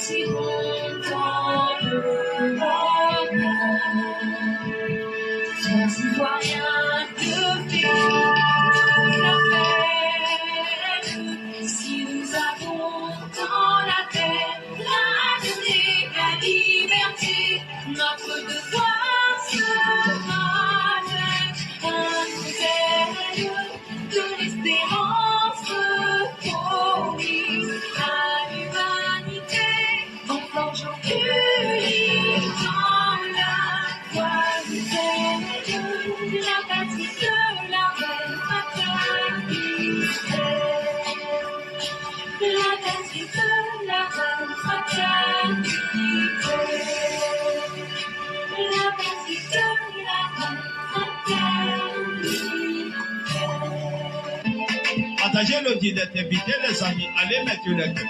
partiront dans le bonheur. Sans y voir rien de pire, la paix. Si nous avons dans la paix, la journée, la liberté, notre devoir sera d'être un modèle de l'espérance promise à l'humanité, en forgeant unis dans la voie du ciel, la patrie de la reine fraternité, la patrie de la reine fraternité, la patrie de la reine fraternité. Partagez le direct, invitez les amis, allez mettre le cœur.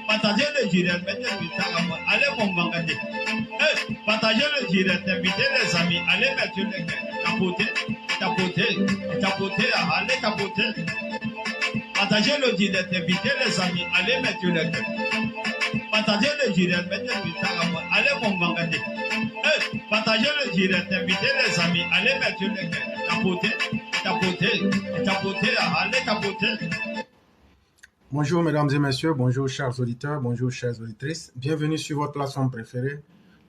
Partagez le direct, mettez le temps, allez mon mangate. Partagez le direct, invitez les amis, allez mettre le cœur. Tapoter, tapoter, tapoter, allez tapoter. Partagez le direct, invitez les amis, allez mettre le cœur. Partagez le direct, mettez le temps, allez mon mangate. Partagez le direct, invitez les amis, allez mettre le cœur. Tapoter. Bonjour mesdames et messieurs, bonjour chers auditeurs, bonjour chères auditrices. Bienvenue sur votre plateforme préférée,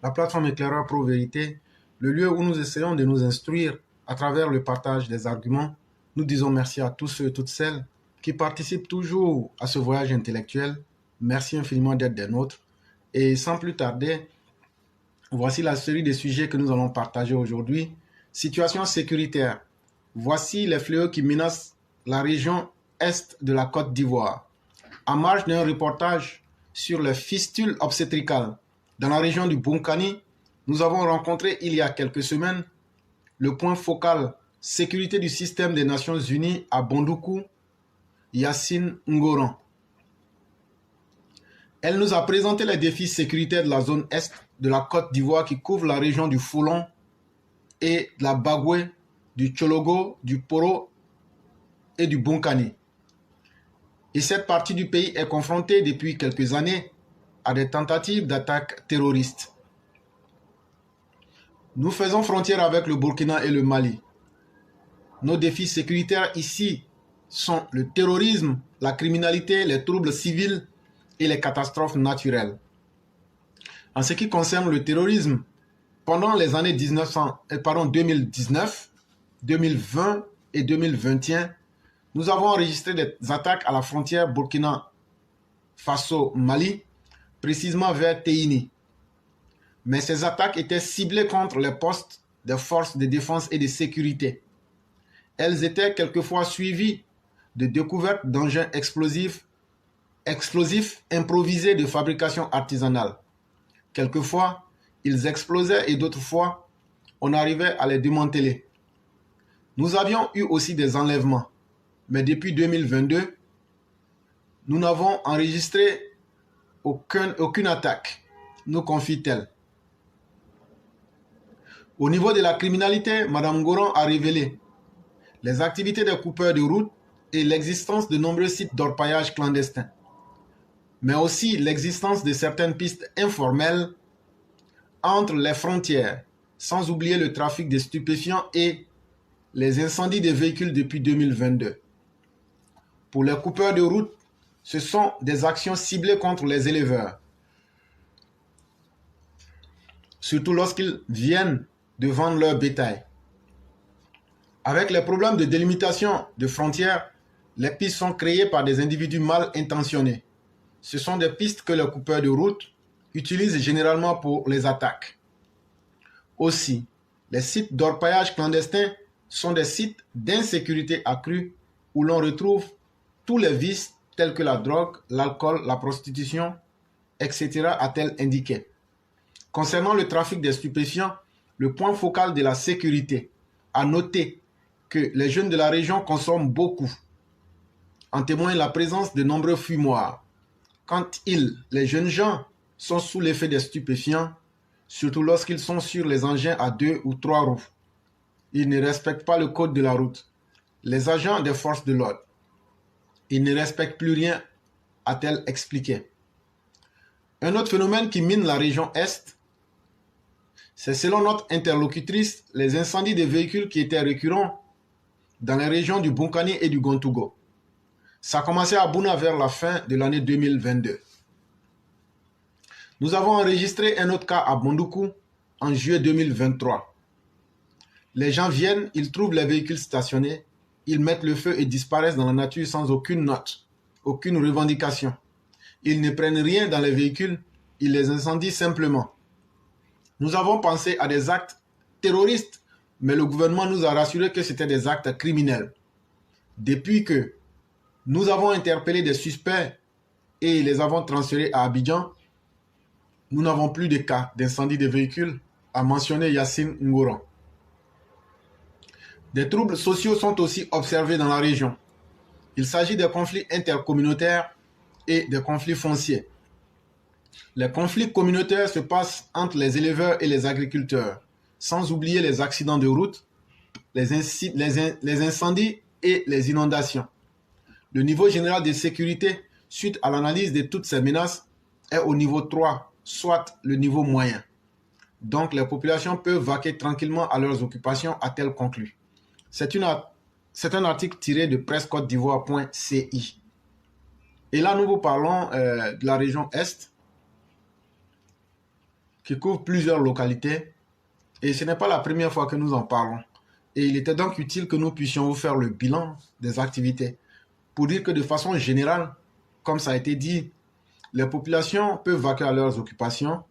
la plateforme Éclaireur Pro Vérité, le lieu où nous essayons de nous instruire à travers le partage des arguments. Nous disons merci à tous ceux et toutes celles qui participent toujours à ce voyage intellectuel. Merci infiniment d'être des nôtres. Et sans plus tarder, voici la série des sujets que nous allons partager aujourd'hui. Situation sécuritaire. Voici les fléaux qui menacent la région est de la Côte d'Ivoire. En marge d'un reportage sur les fistules obstétricales dans la région du Bonkani, nous avons rencontré il y a quelques semaines le point focal sécurité du système des Nations Unies à Bondoukou, Yacine Ngoran. Elle nous a présenté les défis sécuritaires de la zone est de la Côte d'Ivoire qui couvre la région du Folon et de la Bagoué, du Tchologo, du Poro et du Bonkani. Et cette partie du pays est confrontée depuis quelques années à des tentatives d'attaque terroristes. Nous faisons frontière avec le Burkina et le Mali. Nos défis sécuritaires ici sont le terrorisme, la criminalité, les troubles civils et les catastrophes naturelles. En ce qui concerne le terrorisme, pendant les années 2019, 2020 et 2021, nous avons enregistré des attaques à la frontière Burkina Faso-Mali, précisément vers Téini. Mais ces attaques étaient ciblées contre les postes des forces de défense et de sécurité. Elles étaient quelquefois suivies de découvertes d'engins explosifs improvisés de fabrication artisanale. Quelquefois, ils explosaient et d'autres fois, on arrivait à les démanteler. Nous avions eu aussi des enlèvements, mais depuis 2022, nous n'avons enregistré aucune attaque, nous confie-t-elle. Au niveau de la criminalité, Mme Ngoran a révélé les activités des coupeurs de route et l'existence de nombreux sites d'orpaillage clandestins, mais aussi l'existence de certaines pistes informelles entre les frontières, sans oublier le trafic de stupéfiants et les incendies des véhicules depuis 2022. Pour les coupeurs de route, ce sont des actions ciblées contre les éleveurs, surtout lorsqu'ils viennent de vendre leur bétail. Avec les problèmes de délimitation de frontières, les pistes sont créées par des individus mal intentionnés. Ce sont des pistes que les coupeurs de route utilisent généralement pour les attaques. Aussi, les sites d'orpaillage clandestin sont des sites d'insécurité accrue où l'on retrouve tous les vices tels que la drogue, l'alcool, la prostitution, etc. a-t-elle indiqué. Concernant le trafic des stupéfiants, le point focal de la sécurité a noté que les jeunes de la région consomment beaucoup. En témoigne la présence de nombreux fumoirs. Quand les jeunes gens, sont sous l'effet des stupéfiants, surtout lorsqu'ils sont sur les engins à 2 ou 3 roues. Ils ne respectent pas le code de la route. Les agents des forces de l'ordre. Ils ne respectent plus rien, a-t-elle expliqué. Un autre phénomène qui mine la région Est, c'est selon notre interlocutrice, les incendies de véhicules qui étaient récurrents dans les régions du Bonkani et du Gontougo. Ça a commencé à Bouna vers la fin de l'année 2022. Nous avons enregistré un autre cas à Bondoukou en juillet 2023. Les gens viennent, ils trouvent les véhicules stationnés, ils mettent le feu et disparaissent dans la nature sans aucune note, aucune revendication. Ils ne prennent rien dans les véhicules, ils les incendient simplement. Nous avons pensé à des actes terroristes, mais le gouvernement nous a rassuré que c'était des actes criminels. Depuis que nous avons interpellé des suspects et les avons transférés à Abidjan, nous n'avons plus de cas d'incendie de véhicules, a mentionné Yacine Ngouran. Des troubles sociaux sont aussi observés dans la région. Il s'agit des conflits intercommunautaires et des conflits fonciers. Les conflits communautaires se passent entre les éleveurs et les agriculteurs, sans oublier les accidents de route, les incendies et les inondations. Le niveau général de sécurité, suite à l'analyse de toutes ces menaces, est au niveau 3, soit le niveau moyen. Donc les populations peuvent vaquer tranquillement à leurs occupations, a-t-elle conclu. C'est un article tiré de pressecote-d'ivoire.ci. Et là, nous vous parlons de la région Est, qui couvre plusieurs localités. Et ce n'est pas la première fois que nous en parlons. Et il était donc utile que nous puissions vous faire le bilan des activités. Pour dire que de façon générale, comme ça a été dit, les populations peuvent vaquer à leurs occupations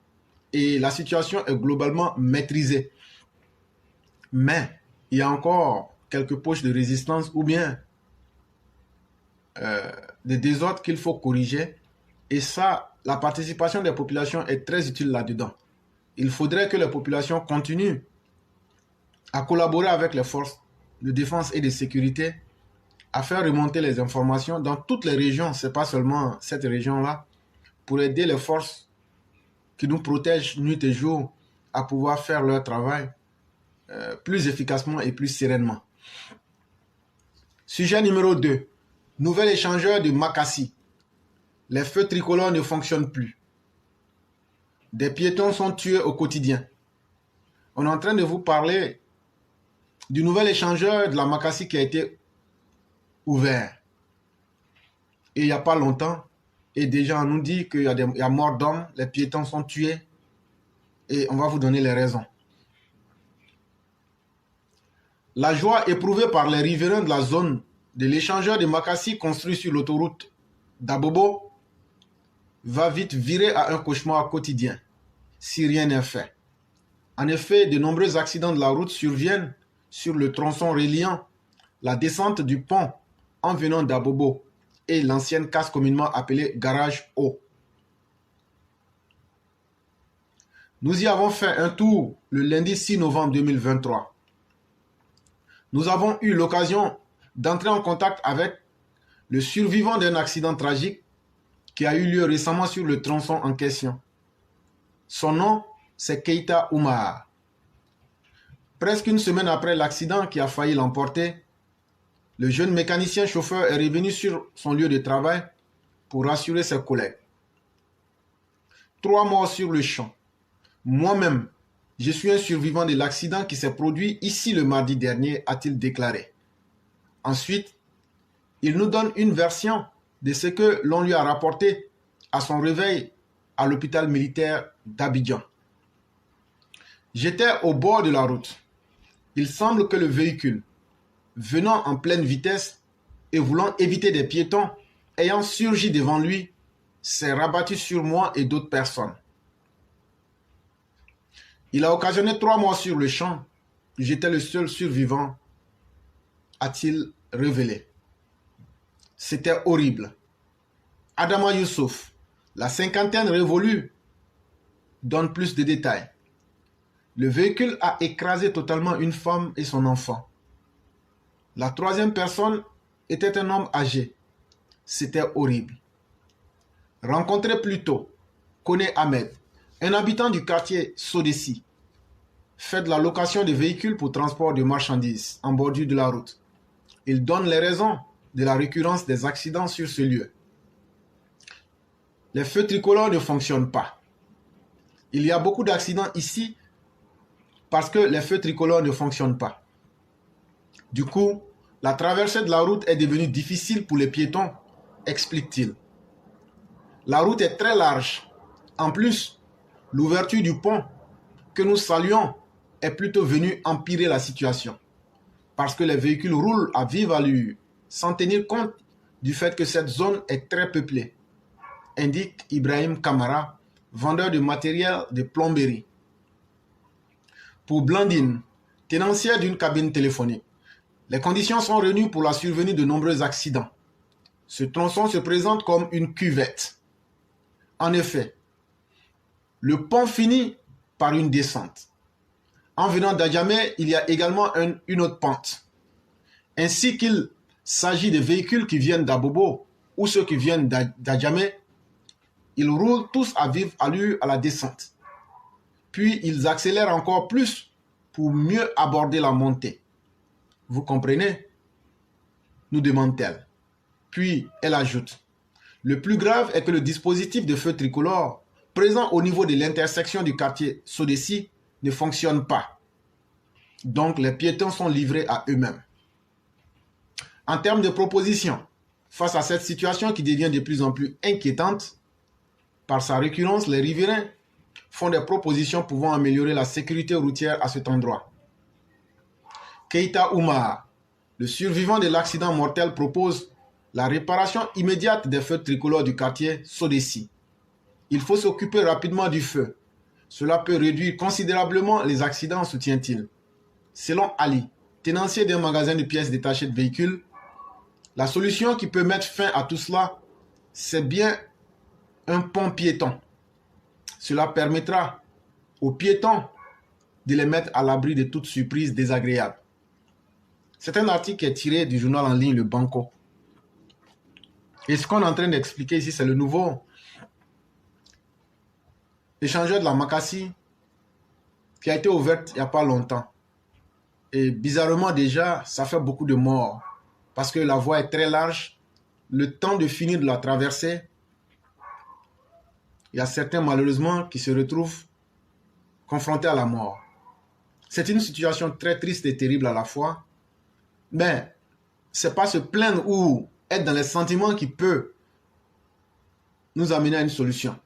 et la situation est globalement maîtrisée. Mais il y a encore quelques poches de résistance ou bien des désordres qu'il faut corriger. Et ça, la participation des populations est très utile là-dedans. Il faudrait que les populations continuent à collaborer avec les forces de défense et de sécurité à faire remonter les informations dans toutes les régions, ce n'est pas seulement cette région-là, pour aider les forces qui nous protègent nuit et jour à pouvoir faire leur travail plus efficacement et plus sereinement. Sujet numéro 2. Nouvel échangeur de Makassi. Les feux tricolores ne fonctionnent plus. Des piétons sont tués au quotidien. On est en train de vous parler du nouvel échangeur de la Makassi qui a été ouvert. Et il n'y a pas longtemps. Et déjà, on nous dit qu'il y a mort d'hommes, les piétons sont tués. Et on va vous donner les raisons. La joie éprouvée par les riverains de la zone de l'échangeur de Makassi construit sur l'autoroute d'Abobo va vite virer à un cauchemar quotidien, si rien n'est fait. En effet, de nombreux accidents de la route surviennent sur le tronçon reliant la descente du pont en venant d'Abobo et l'ancienne casse communément appelée Garage Eau. Nous y avons fait un tour le lundi 6 novembre 2023. Nous avons eu l'occasion d'entrer en contact avec le survivant d'un accident tragique qui a eu lieu récemment sur le tronçon en question. Son nom, c'est Keita Oumar. Presque une semaine après l'accident qui a failli l'emporter, le jeune mécanicien chauffeur est revenu sur son lieu de travail pour rassurer ses collègues. 3 morts sur le champ. Moi-même, je suis un survivant de l'accident qui s'est produit ici le mardi dernier, a-t-il déclaré. Ensuite, il nous donne une version de ce que l'on lui a rapporté à son réveil à l'hôpital militaire d'Abidjan. J'étais au bord de la route. Il semble que le véhicule, venant en pleine vitesse et voulant éviter des piétons, ayant surgi devant lui, s'est rabattu sur moi et d'autres personnes. Il a occasionné 3 morts sur le champ. J'étais le seul survivant, a-t-il révélé. C'était horrible. Adama Youssouf, la cinquantaine révolue, donne plus de détails. Le véhicule a écrasé totalement une femme et son enfant. La 3e personne était un homme âgé. C'était horrible. Rencontré plus tôt, Kone Ahmed, un habitant du quartier Sodessi, fait de la location de véhicules pour transport de marchandises en bordure de la route. Il donne les raisons de la récurrence des accidents sur ce lieu. les feux tricolores ne fonctionnent pas. Il y a beaucoup d'accidents ici parce que les feux tricolores ne fonctionnent pas. Du coup, la traversée de la route est devenue difficile pour les piétons, explique-t-il. La route est très large. En plus, l'ouverture du pont que nous saluons est plutôt venue empirer la situation parce que les véhicules roulent à vive allure sans tenir compte du fait que cette zone est très peuplée, indique Ibrahim Kamara, vendeur de matériel de plomberie. Pour Blandine, tenancière d'une cabine téléphonique, les conditions sont réunies pour la survenue de nombreux accidents. Ce tronçon se présente comme une cuvette. En effet, le pont finit par une descente. En venant d'Adjamé, il y a également une autre pente. Ainsi qu'il s'agit de véhicules qui viennent d'Abobo ou ceux qui viennent d'Adjamé, ils roulent tous à vive allure à la descente. Puis ils accélèrent encore plus pour mieux aborder la montée. Vous comprenez? Nous demande-t-elle. Puis elle ajoute, le plus grave est que le dispositif de feu tricolore présent au niveau de l'intersection du quartier Sodessi ne fonctionne pas. Donc les piétons sont livrés à eux-mêmes. En termes de propositions, face à cette situation qui devient de plus en plus inquiétante, par sa récurrence, les riverains font des propositions pouvant améliorer la sécurité routière à cet endroit. Keita Oumar, le survivant de l'accident mortel, propose la réparation immédiate des feux tricolores du quartier Sodessi. Il faut s'occuper rapidement du feu. Cela peut réduire considérablement les accidents, soutient-il. Selon Ali, tenancier d'un magasin de pièces détachées de véhicules, la solution qui peut mettre fin à tout cela, c'est bien un pont piéton. Cela permettra aux piétons de les mettre à l'abri de toute surprise désagréable. C'est un article qui est tiré du journal en ligne Le Banco. Et ce qu'on est en train d'expliquer ici, c'est le nouveau échangeur de la Makassi qui a été ouverte il n'y a pas longtemps. Et bizarrement déjà, ça fait beaucoup de morts parce que la voie est très large. Le temps de finir de la traversée, il y a certains malheureusement qui se retrouvent confrontés à la mort. C'est une situation très triste et terrible à la fois, mais ce n'est pas se plaindre ou être dans les sentiments qui peut nous amener à une solution.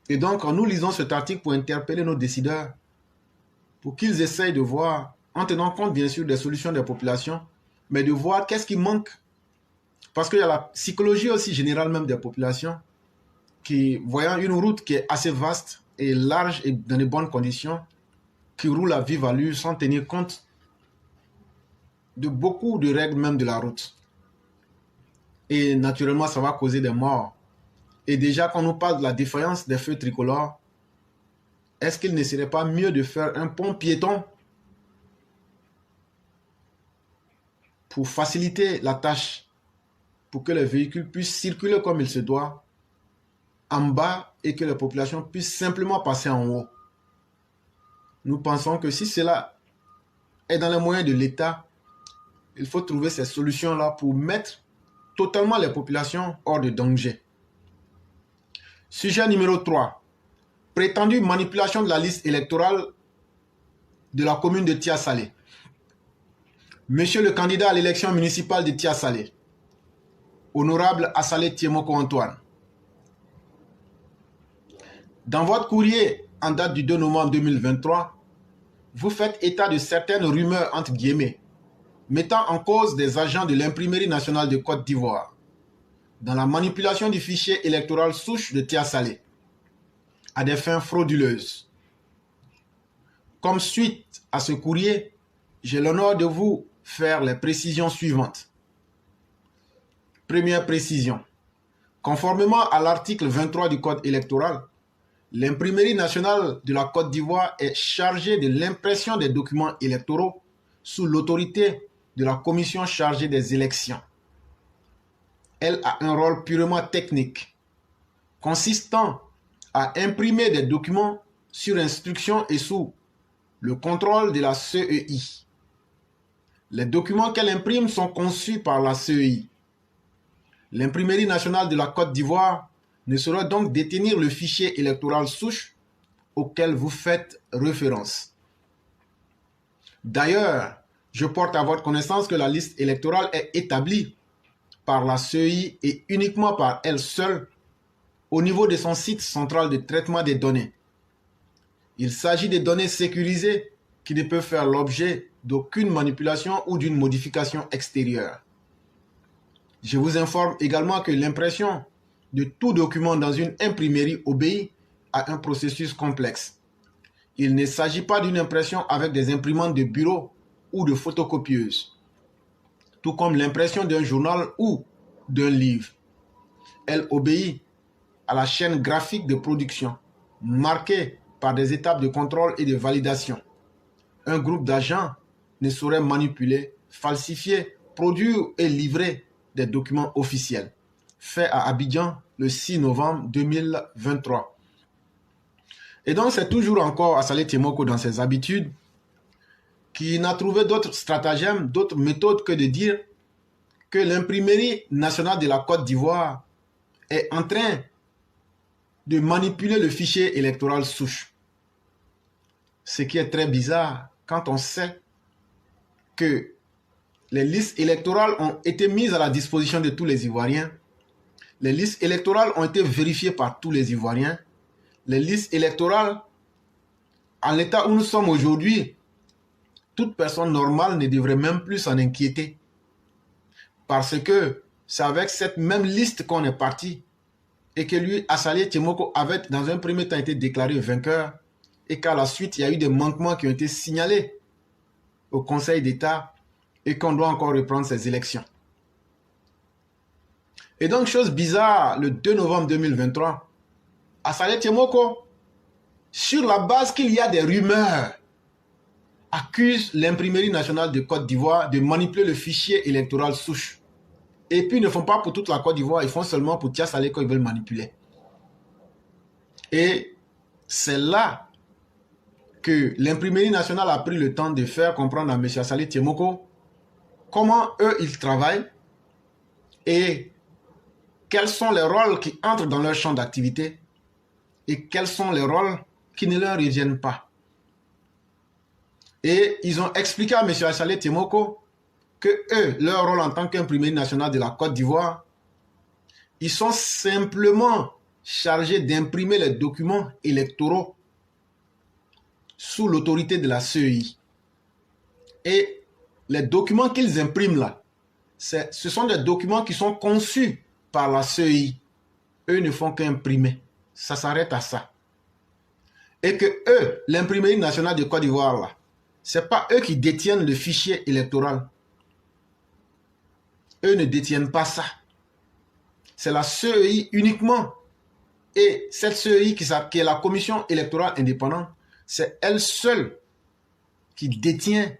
Et donc, nous lisons cet article pour interpeller nos décideurs, pour qu'ils essayent de voir, en tenant compte bien sûr des solutions des populations, mais de voir qu'est-ce qui manque. Parce qu'il y a la psychologie aussi générale même des populations, qui, voyant une route qui est assez vaste et large et dans de bonnes conditions, qui roule à vive allure sans tenir compte de beaucoup de règles même de la route. Et naturellement, ça va causer des morts. Et déjà, quand on nous parle de la défaillance des feux tricolores, est-ce qu'il ne serait pas mieux de faire un pont piéton pour faciliter la tâche, pour que les véhicules puissent circuler comme il se doit en bas et que les populations puissent simplement passer en haut? Nous pensons que si cela est dans les moyens de l'État, il faut trouver ces solutions-là pour mettre totalement les populations hors de danger. Sujet numéro 3. Prétendue manipulation de la liste électorale de la commune de Tia-Salé. Monsieur le candidat à l'élection municipale de Tia-Salé, honorable Assalé Tiemoko Antoine, dans votre courrier en date du 2 novembre 2023, vous faites état de certaines rumeurs entre guillemets mettant en cause des agents de l'Imprimerie nationale de Côte d'Ivoire dans la manipulation du fichier électoral souche de Tia-Salé à des fins frauduleuses. Comme suite à ce courrier, j'ai l'honneur de vous faire les précisions suivantes. Première précision. Conformément à l'article 23 du Code électoral, l'Imprimerie nationale de la Côte d'Ivoire est chargée de l'impression des documents électoraux sous l'autorité de la commission chargée des élections. Elle a un rôle purement technique, consistant à imprimer des documents sur instruction et sous le contrôle de la CEI. Les documents qu'elle imprime sont conçus par la CEI. L'Imprimerie nationale de la Côte d'Ivoire ne saurait donc détenir le fichier électoral souche auquel vous faites référence. D'ailleurs, je porte à votre connaissance que la liste électorale est établie par la CEI et uniquement par elle seule au niveau de son site central de traitement des données. Il s'agit de données sécurisées qui ne peuvent faire l'objet d'aucune manipulation ou d'une modification extérieure. Je vous informe également que l'impression de tout document dans une imprimerie obéit à un processus complexe. Il ne s'agit pas d'une impression avec des imprimantes de bureau ou de photocopieuses, tout comme l'impression d'un journal ou d'un livre. Elle obéit à la chaîne graphique de production, marquée par des étapes de contrôle et de validation. Un groupe d'agents ne saurait manipuler, falsifier, produire et livrer des documents officiels. Fait à Abidjan le 6 novembre 2023. Et donc c'est toujours encore Assalé Tiemoko dans ses habitudes qui n'a trouvé d'autres stratagèmes, d'autres méthodes que de dire que l'imprimerie nationale de la Côte d'Ivoire est en train de manipuler le fichier électoral souche. Ce qui est très bizarre quand on sait que les listes électorales ont été mises à la disposition de tous les Ivoiriens. Les listes électorales ont été vérifiées par tous les Ivoiriens. Les listes électorales, en l'état où nous sommes aujourd'hui, toute personne normale ne devrait même plus s'en inquiéter. Parce que c'est avec cette même liste qu'on est parti et que lui, Assalé Tiemoko, avait dans un premier temps été déclaré vainqueur et qu'à la suite, il y a eu des manquements qui ont été signalés au Conseil d'État et qu'on doit encore reprendre ces élections. Et donc, chose bizarre, le 2 novembre 2023, Assalé Tiemoko, sur la base qu'il y a des rumeurs, accuse l'imprimerie nationale de Côte d'Ivoire de manipuler le fichier électoral souche. Et puis, ils ne font pas pour toute la Côte d'Ivoire, ils font seulement pour Tia Salé quand ils veulent manipuler. Et c'est là que l'imprimerie nationale a pris le temps de faire comprendre à M. Assalé Tiemoko comment eux, ils travaillent et quels sont les rôles qui entrent dans leur champ d'activité et quels sont les rôles qui ne leur reviennent pas. Et ils ont expliqué à M. Assalé Tiemoko que eux, leur rôle en tant qu'imprimerie nationale de la Côte d'Ivoire, ils sont simplement chargés d'imprimer les documents électoraux sous l'autorité de la CEI. Et les documents qu'ils impriment là, ce sont des documents qui sont conçus par la CEI. Eux ne font qu'imprimer. Ça s'arrête à ça. Et que eux, l'imprimerie nationale de Côte d'Ivoire là, ce n'est pas eux qui détiennent le fichier électoral. Eux ne détiennent pas ça. C'est la CEI uniquement. Et cette CEI qui est la Commission électorale indépendante, c'est elle seule qui détient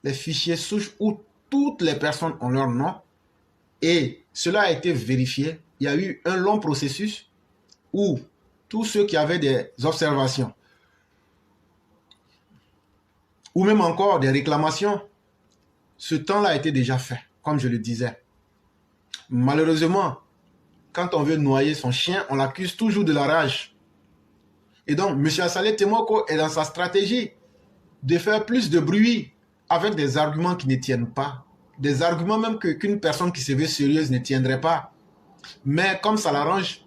les fichiers souches où toutes les personnes ont leur nom. Et cela a été vérifié. Il y a eu un long processus où tous ceux qui avaient des observations ou même encore des réclamations, ce temps-là a été déjà fait, comme je le disais. Malheureusement, quand on veut noyer son chien, on l'accuse toujours de la rage. Et donc, M. Assalé Tiemoko est dans sa stratégie de faire plus de bruit avec des arguments qui ne tiennent pas. Des arguments même qu'une personne qui se veut sérieuse ne tiendrait pas. Mais comme ça l'arrange,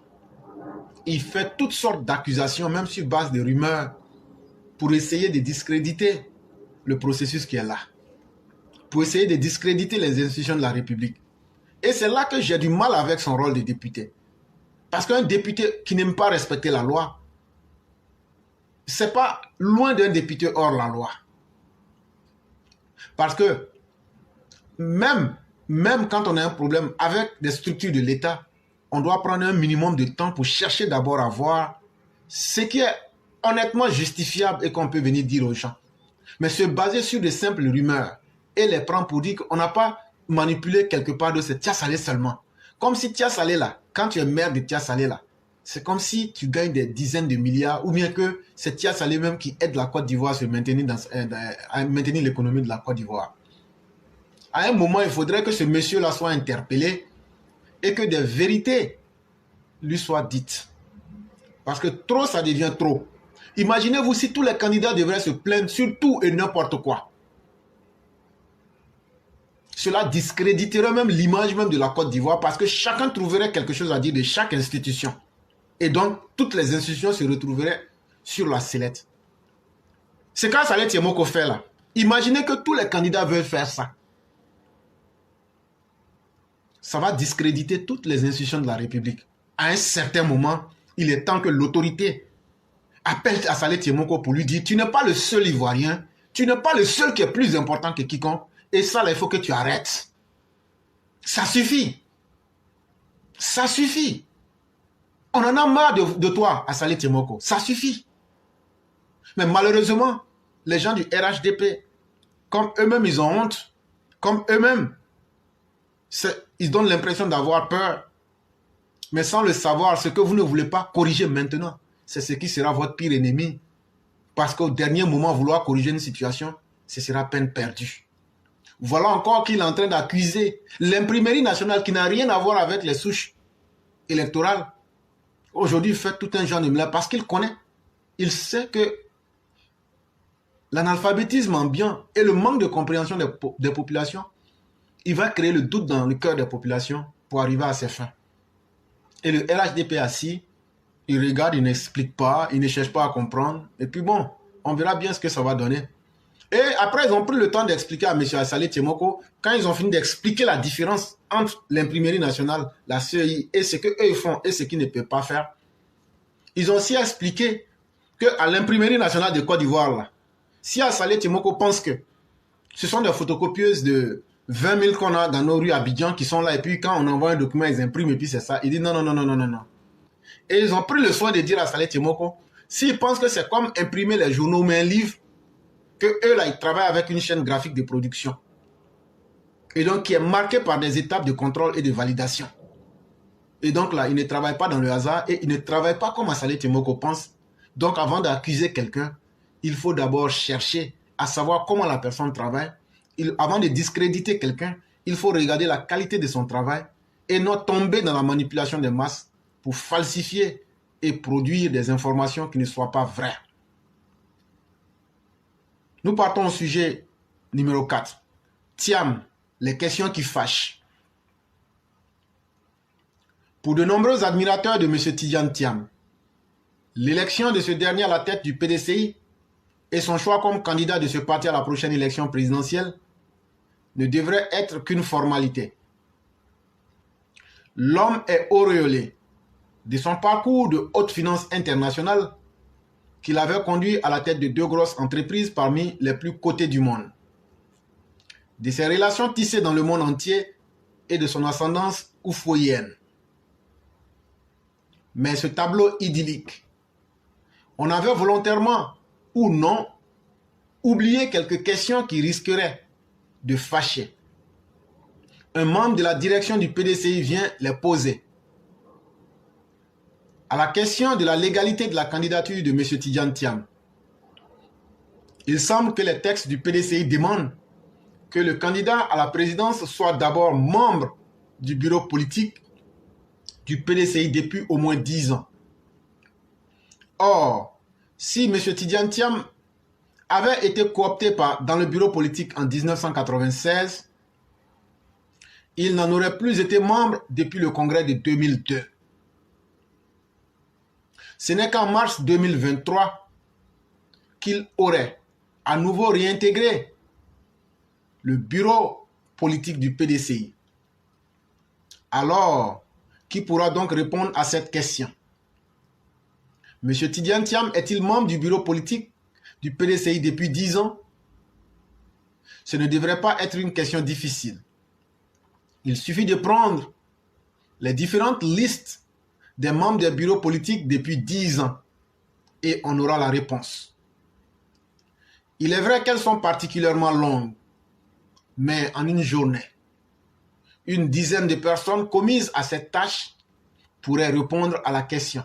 il fait toutes sortes d'accusations, même sur base de rumeurs, pour essayer de discréditer le processus qui est là. Pour essayer de discréditer les institutions de la République. Et c'est là que j'ai du mal avec son rôle de député. Parce qu'un député qui n'aime pas respecter la loi, c'est pas loin d'un député hors la loi. Parce que même quand on a un problème avec des structures de l'État, on doit prendre un minimum de temps pour chercher d'abord à voir ce qui est honnêtement justifiable et qu'on peut venir dire aux gens. Mais se baser sur des simples rumeurs et les prendre pour dire qu'on n'a pas manipulé quelque part de ce Tia Salé seulement. Comme si Tia Salé là, quand tu es maire de Tia Salé là, c'est comme si tu gagnes des dizaines de milliards ou bien que c'est Tia Salé même qui aide la Côte d'Ivoire à maintenir l'économie de la Côte d'Ivoire. À un moment, il faudrait que ce monsieur-là soit interpellé et que des vérités lui soit dite. Parce que trop, ça devient trop. Imaginez-vous si tous les candidats devraient se plaindre sur tout et n'importe quoi. Cela discréditerait même l'image même de la Côte d'Ivoire parce que chacun trouverait quelque chose à dire de chaque institution. Et donc, toutes les institutions se retrouveraient sur la sellette. C'est quand Saleh Tiemoko fait là. Imaginez que tous les candidats veulent faire ça. Ça va discréditer toutes les institutions de la République. À un certain moment, il est temps que l'autorité appelle à Saleh Tiemoko pour lui dire « Tu n'es pas le seul Ivoirien, tu n'es pas le seul qui est plus important que quiconque, et ça, là, il faut que tu arrêtes. » Ça suffit. Ça suffit. On en a marre de toi, à Saleh Tiemoko. Ça suffit. Mais malheureusement, les gens du RHDP, comme eux-mêmes, ils ont honte, comme eux-mêmes, ils donnent l'impression d'avoir peur, mais sans le savoir, ce que vous ne voulez pas corriger maintenant, c'est ce qui sera votre pire ennemi. Parce qu'au dernier moment, vouloir corriger une situation, ce sera peine perdue. Voilà encore qu'il est en train d'accuser l'imprimerie nationale qui n'a rien à voir avec les souches électorales. Aujourd'hui, il fait tout un genre de mélange parce qu'il connaît. Il sait que l'analphabétisme ambiant et le manque de compréhension des populations, il va créer le doute dans le cœur des populations pour arriver à ses fins. Et le RHDP assis, il regarde, il n'explique pas, il ne cherche pas à comprendre. Et puis bon, on verra bien ce que ça va donner. Et après, ils ont pris le temps d'expliquer à M. Saleh Tiemoko, quand ils ont fini d'expliquer la différence entre l'imprimerie nationale, la CEI, et ce qu'eux ils font et ce qu'ils ne peuvent pas faire, ils ont aussi expliqué qu'à l'imprimerie nationale de Côte d'Ivoire, là, si Saleh Tiemoko pense que ce sont des photocopieuses de 20 000 qu'on a dans nos rues à Abidjan qui sont là, et puis quand on envoie un document, ils impriment, et puis c'est ça. Il dit non, non, non, non, non, non, non. Et ils ont pris le soin de dire à Saleh Tiemoko, s'ils pensent que c'est comme imprimer les journaux, mais un livre, que eux là, ils travaillent avec une chaîne graphique de production. Et donc, qui est marquée par des étapes de contrôle et de validation. Et donc là, ils ne travaillent pas dans le hasard et ils ne travaillent pas comme Saleh Tiemoko pense. Donc, avant d'accuser quelqu'un, il faut d'abord chercher à savoir comment la personne travaille. Avant de discréditer quelqu'un, il faut regarder la qualité de son travail et non tomber dans la manipulation des masses pour falsifier et produire des informations qui ne soient pas vraies. Nous partons au sujet numéro 4. Thiam, les questions qui fâchent. Pour de nombreux admirateurs de M. Tidjane Thiam, l'élection de ce dernier à la tête du PDCI et son choix comme candidat de ce parti à la prochaine élection présidentielle ne devrait être qu'une formalité. L'homme est auréolé de son parcours de haute finance internationale qui l'avait conduit à la tête de 2 grosses entreprises parmi les plus cotées du monde, de ses relations tissées dans le monde entier et de son ascendance oufouienne. Mais ce tableau idyllique, on avait volontairement ou non oublié quelques questions qui risqueraient de fâcher. Un membre de la direction du PDCI vient les poser. À la question de la légalité de la candidature de M. Tidjane Thiam, il semble que les textes du PDCI demandent que le candidat à la présidence soit d'abord membre du bureau politique du PDCI depuis au moins 10 ans. Or, si M. Tidjane Thiam avait été coopté dans le bureau politique en 1996, il n'en aurait plus été membre depuis le congrès de 2002. Ce n'est qu'en mars 2023 qu'il aurait à nouveau réintégré le bureau politique du PDCI. Alors, qui pourra donc répondre à cette question? M. Tidjane Thiam est-il membre du bureau politique du PDCI depuis 10 ans? Ce ne devrait pas être une question difficile. Il suffit de prendre les différentes listes des membres des bureaux politiques depuis 10 ans et on aura la réponse. Il est vrai qu'elles sont particulièrement longues, mais en une journée, une dizaine de personnes commises à cette tâche pourraient répondre à la question.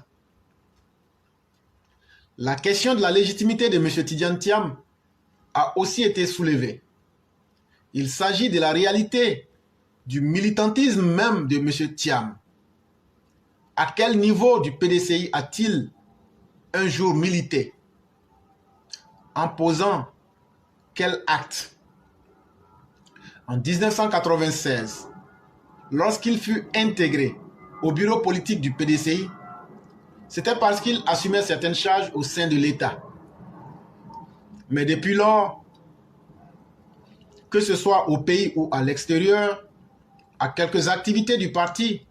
La question de la légitimité de M. Tidjane Thiam a aussi été soulevée. Il s'agit de la réalité du militantisme même de M. Thiam. À quel niveau du PDCI a-t-il un jour milité? En posant quel acte? En 1996, lorsqu'il fut intégré au bureau politique du PDCI, c'était parce qu'il assumait certaines charges au sein de l'État. Mais depuis lors, que ce soit au pays ou à l'extérieur, à quelques activités du parti,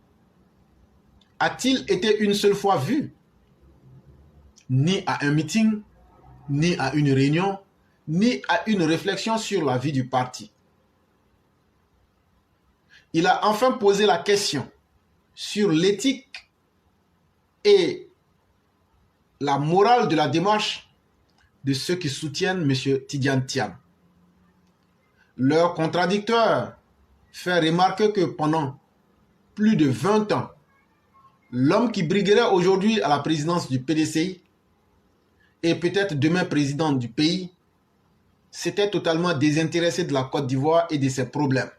a-t-il été une seule fois vu? Ni à un meeting, ni à une réunion, ni à une réflexion sur la vie du parti. Il a enfin posé la question sur l'éthique et la morale de la démarche de ceux qui soutiennent M. Tidiane Thiam. Leur contradicteur fait remarquer que pendant plus de 20 ans, l'homme qui briguerait aujourd'hui à la présidence du PDCI et peut-être demain président du pays s'était totalement désintéressé de la Côte d'Ivoire et de ses problèmes.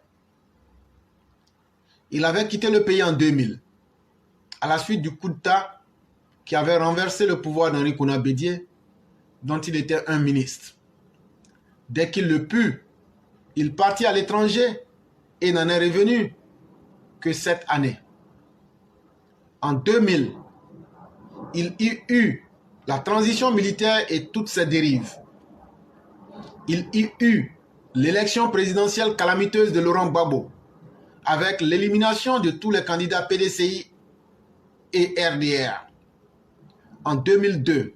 Il avait quitté le pays en 2000, à la suite du coup d'État qui avait renversé le pouvoir d'Henri Konan Bédié, dont il était un ministre. Dès qu'il le put, il partit à l'étranger et n'en est revenu que cette année. En 2000, il y eut la transition militaire et toutes ses dérives. Il y eut l'élection présidentielle calamiteuse de Laurent Gbagbo, avec l'élimination de tous les candidats PDCI et RDR. En 2002,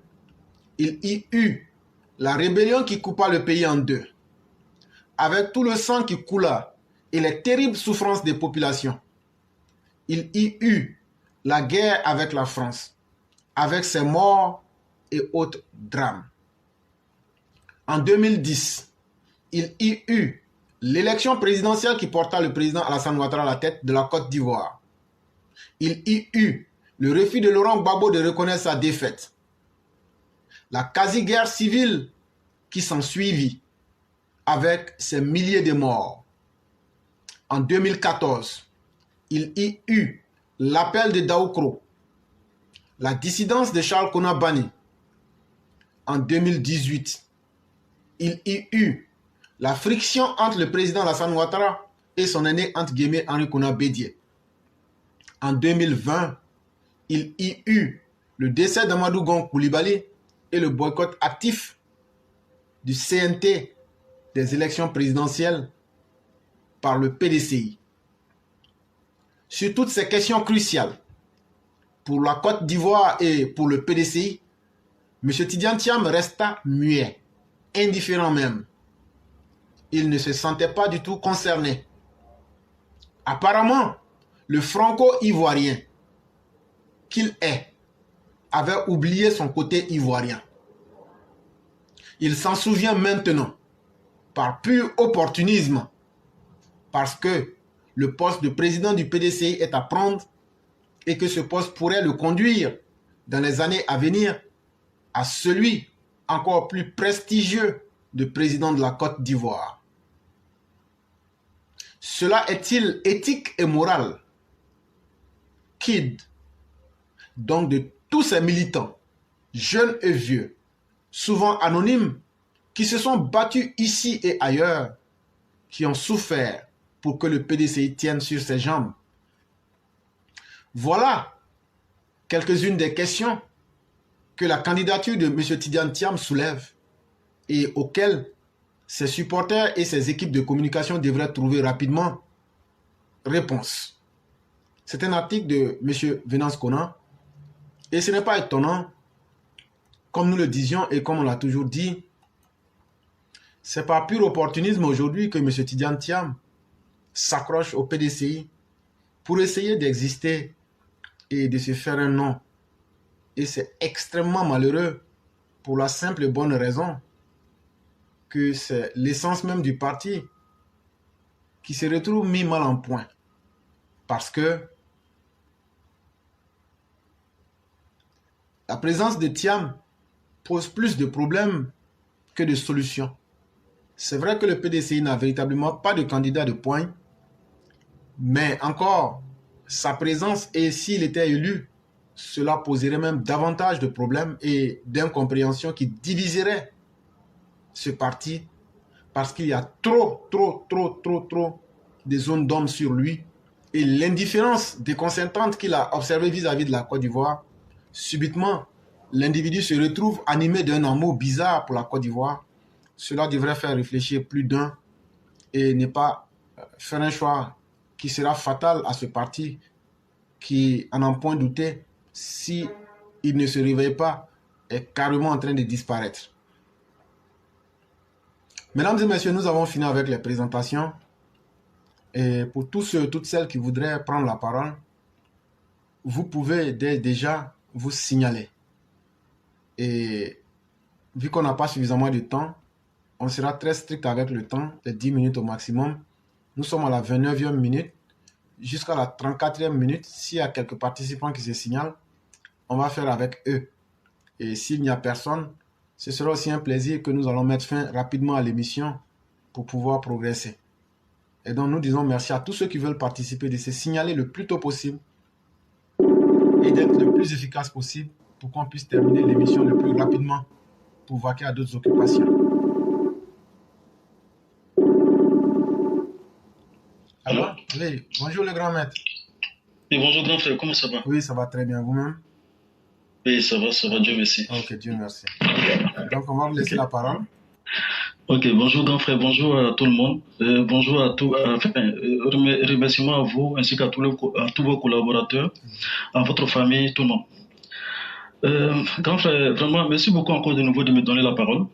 il y eut la rébellion qui coupa le pays en deux, avec tout le sang qui coula et les terribles souffrances des populations. Il y eut la guerre avec la France, avec ses morts et autres drames. En 2010, il y eut l'élection présidentielle qui porta le président Alassane Ouattara à la tête de la Côte d'Ivoire. Il y eut le refus de Laurent Gbagbo de reconnaître sa défaite. La quasi-guerre civile qui s'ensuivit avec ses milliers de morts. En 2014, il y eut l'appel de Daoukro, la dissidence de Charles Konan Banny. En 2018, il y eut la friction entre le président Alassane Ouattara et son aîné entre guillemets Henri Konan Bédié. En 2020, il y eut le décès d'Amadou Gon Coulibaly et le boycott actif du CNT des élections présidentielles par le PDCI. Sur toutes ces questions cruciales, pour la Côte d'Ivoire et pour le PDCI, M. Tidiane Thiam resta muet, indifférent même. Il ne se sentait pas du tout concerné. Apparemment, le franco-ivoirien qu'il est avait oublié son côté ivoirien. Il s'en souvient maintenant, par pur opportunisme, parce que le poste de président du PDCI est à prendre et que ce poste pourrait le conduire dans les années à venir à celui encore plus prestigieux de président de la Côte d'Ivoire. Cela est-il éthique et moral? Kid, donc de tous ces militants, jeunes et vieux, souvent anonymes, qui se sont battus ici et ailleurs, qui ont souffert pour que le PDCI tienne sur ses jambes. Voilà quelques-unes des questions que la candidature de M. Tidiane Thiam soulève et auxquelles ses supporters et ses équipes de communication devraient trouver rapidement réponse. C'est un article de M. Venance Konan et ce n'est pas étonnant, comme nous le disions et comme on l'a toujours dit, c'est par pur opportunisme aujourd'hui que M. Tidiane Thiam s'accroche au PDCI pour essayer d'exister et de se faire un nom. Et c'est extrêmement malheureux pour la simple et bonne raison que c'est l'essence même du parti qui se retrouve mis mal en point. Parce que la présence de Thiam pose plus de problèmes que de solutions. C'est vrai que le PDCI n'a véritablement pas de candidat de poigne, mais encore, sa présence et s'il était élu, cela poserait même davantage de problèmes et d'incompréhension qui diviserait ce parti parce qu'il y a trop de zones d'ombre sur lui et l'indifférence déconcertante qu'il a observée vis-à-vis de la Côte d'Ivoire. Subitement, l'individu se retrouve animé d'un amour bizarre pour la Côte d'Ivoire. Cela devrait faire réfléchir plus d'un et ne pas faire un choix qui sera fatal à ce parti qui, à n'en point douter, si il ne se réveille pas, est carrément en train de disparaître. Mesdames et messieurs, nous avons fini avec les présentations. Et pour tous ceux, toutes celles qui voudraient prendre la parole, vous pouvez déjà vous signaler. Et vu qu'on n'a pas suffisamment de temps, on sera très strict avec le temps, les 10 minutes au maximum. Nous sommes à la 29e minute. Jusqu'à la 34e minute, s'il y a quelques participants qui se signalent, on va faire avec eux. Et s'il n'y a personne, ce sera aussi un plaisir que nous allons mettre fin rapidement à l'émission pour pouvoir progresser. Et donc nous disons merci à tous ceux qui veulent participer, de se signaler le plus tôt possible et d'être le plus efficace possible pour qu'on puisse terminer l'émission le plus rapidement pour vaquer à d'autres occupations. Alors, oui, bonjour le grand maître. Et bonjour grand frère, comment ça va? Oui, ça va très bien, vous-même? Oui, ça va, Dieu merci. Ok, Dieu merci. Donc, on va vous laisser la parole. Ok, bonjour grand frère, bonjour à tout le monde. Bonjour à tous, remerciements à vous ainsi qu'à tous vos collaborateurs, à votre famille, tout le monde. Grand frère, vraiment, merci beaucoup encore de nouveau de me donner la parole.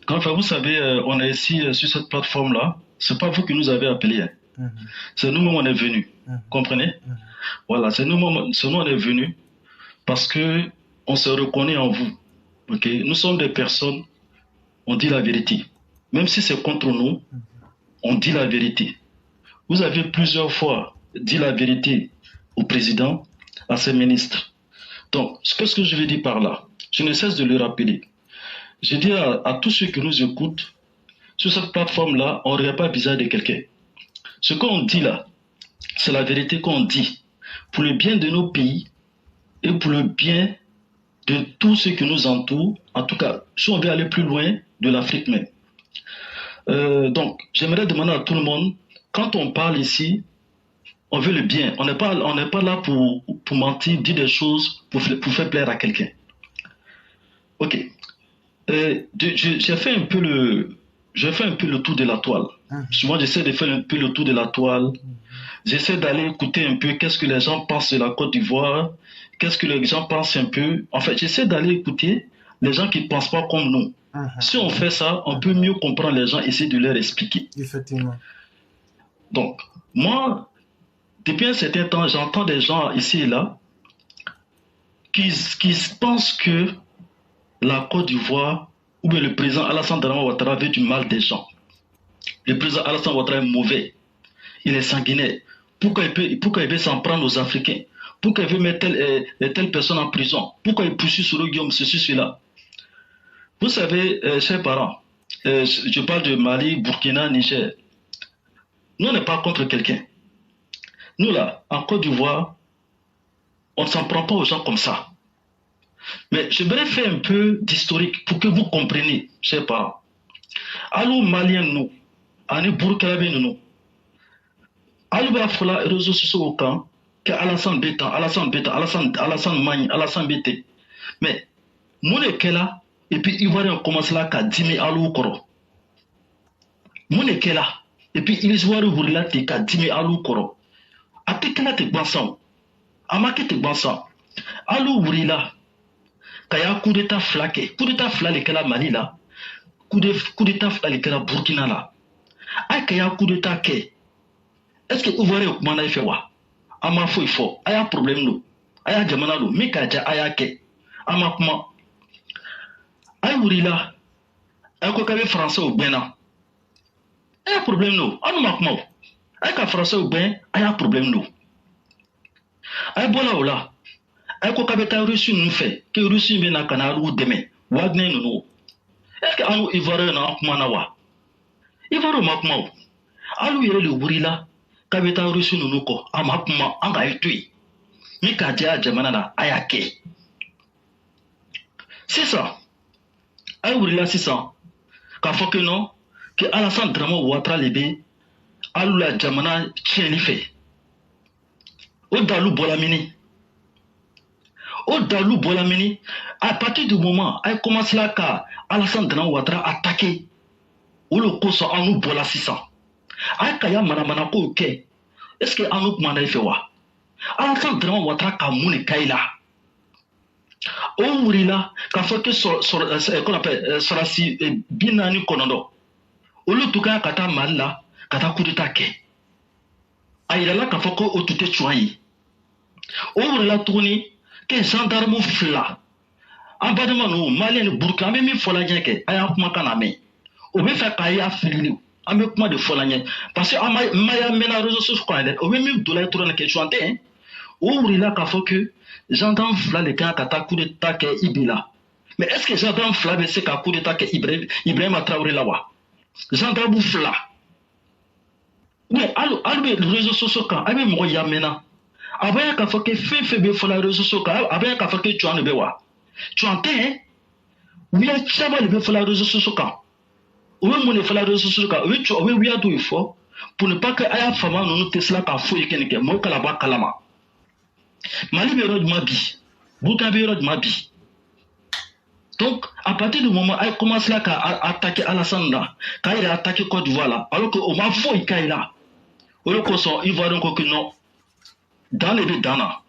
Grand frère, vous savez, on est ici sur cette plateforme-là. C'est pas vous qui nous avez appelés. Hein. C'est nous-mêmes on est venus. Comprenez? Voilà, c'est nous-mêmes on est venus parce que on se reconnaît en vous. Okay? Nous sommes des personnes, on dit la vérité. Même si c'est contre nous, on dit la vérité. Vous avez plusieurs fois dit la vérité au président, à ses ministres. Donc, qu'est-ce que je veux dire par là? Je ne cesse de le rappeler. Je dis à tous ceux qui nous écoutent, sur cette plateforme-là, on ne regarde pas le visage de quelqu'un. Ce qu'on dit là, c'est la vérité qu'on dit pour le bien de nos pays et pour le bien de tous ceux qui nous entourent. En tout cas, si on veut aller plus loin, de l'Afrique même. Donc, j'aimerais demander à tout le monde, quand on parle ici, on veut le bien. On n'est pas là pour mentir, dire des choses pour faire plaire à quelqu'un. Ok. J'ai fait un peu le tour de la toile. Souvent, j'essaie de faire un peu le tour de la toile. J'essaie d'aller écouter un peu qu'est-ce que les gens pensent de la Côte d'Ivoire, qu'est-ce que les gens pensent un peu. En fait, j'essaie d'aller écouter les gens qui ne pensent pas comme nous. Si on fait ça, on peut mieux comprendre les gens, essayer de leur expliquer. Effectivement. Donc, moi, depuis un certain temps, j'entends des gens ici et là qui pensent que la Côte d'Ivoire, ou bien le président Alassane Dramane Ouattara veut du mal des gens. Le président Alassane Ouattara est mauvais. Il est sanguinaire. Pourquoi il veut s'en prendre aux Africains? Pourquoi il veut mettre telle personne en prison? Pourquoi il poursuit sur le Guillaume, ceci, cela? Vous savez, chers parents, je parle de Mali, Burkina, Niger. Nous, on n'est pas contre quelqu'un. Nous, là, en Côte d'Ivoire, on ne s'en prend pas aux gens comme ça. Mais je voudrais faire un peu d'historique pour que vous compreniez, chers parents. Allô, Maliens, nous, allô, Burkinabé, nous. Allô, Bafla, réseaux sociaux au camp, que Alassane Magne, Alassane Bété. Mais, mon là, et puis Ivoirien commence là qu'à 10 000 alou koro. Mon là, et puis Ivoirien vous là qu'à 10 000 alou koro. Atekela te bansan, amake te bansan. Alou wurila, kaya coup d'état flaqué, coup d'état flaqué que la Mali là, coup d'état flaqué que la Burkina là. Ay kaya coup d'état ke. Est-ce que Ivoirien comment fait wa? Ama faut il faut, aya problème nous, aya jamana nous, mais kaja aya ke, ama comment? Ay wurila, ay ko kabe français au bena. Aya problème nous, anu makmo. Ay ka français au ben, aya problème nous. Ay bola ola. Ay ko kabe ta reçu nous fait, que reçu be na kanaru demain. Wagner nous. Est-ce que anu Ivoirien na kuma na wa? Ivoirien makmo. Alu yele le wurila, kabe ta reçu nous ko, ama kuma anga etui. mi ka diya jamana na a y'a kɛ sisan a ye wulila sisan k'a fɔ que non que Alassane Dramane Ouattara le bɛ alu la jamana tiɲɛni fɛ o dalu bɔla mini à partir du moment a ye commencé ka Alassane Dramane Ouattara attaquer o le kosɔn an n'u bɔla sisan a ye ka ya manamana kow kɛ est-ce que an n'u kumana i fɛ wa Alassane Dramane Ouattara ka mun de ka i la o wulila k'a fɔ que sɔrɔdasi 49 olu tun kan ka taa Mali la ka taa coup d'état kɛ a yirala k'a fɔ ko o tun tɛ cuwa ye o wulila tuguni que gendarme 2 an badama ninnu Malien ni Burkina an bɛ min fɔla ɲɛ kɛ a y'an kumakan lamɛn o bɛ fɛ k'a ye a filili an bɛ kuma de fɔla ɲɛ parce que an ma ya mɛnna réseaux sociaux kan dɛ o bɛ min donna ye dɔrɔn question tɛ o wulila k'a fɔ que gendarme 2 de kan ka taa coup d'état kɛ Ibi la mais est-ce que gendarme 2 bɛ se ka coup d'état kɛ Ibrahima Traoré la wa gendarme 2 mais alu bɛ réseaux sociaux kan a bɛ mɔgɔ yamɛna a b'a ye k'a fɔ que fɛn fɛn bɛ fɔla réseaux sociaux kan a b'a ye k'a fɔ que tuan de bɛ wa tuan tɛ wuya caman de bɛ fɔla réseaux sociaux kan o bɛ mun de fɔla réseaux sociaux kan o bɛ wuya dɔw fɔ pour ne pas que a y'a faama ninnu tɛ sila ka foyi kɛ nin kɛ mɔgɔ kala bɔ a kalama Mali bɛ yɔrɔ jumɛn bi Burkina bɛ yɔrɔ jumɛn bi donc à partir du moment a ye commencé ka attaquer Alassane na k'a yɛrɛ attaquer Côte d'Ivoire la alors que o ma foyi k'a ye la o de kosɔn Ivoirien ko que non dan de bɛ dan na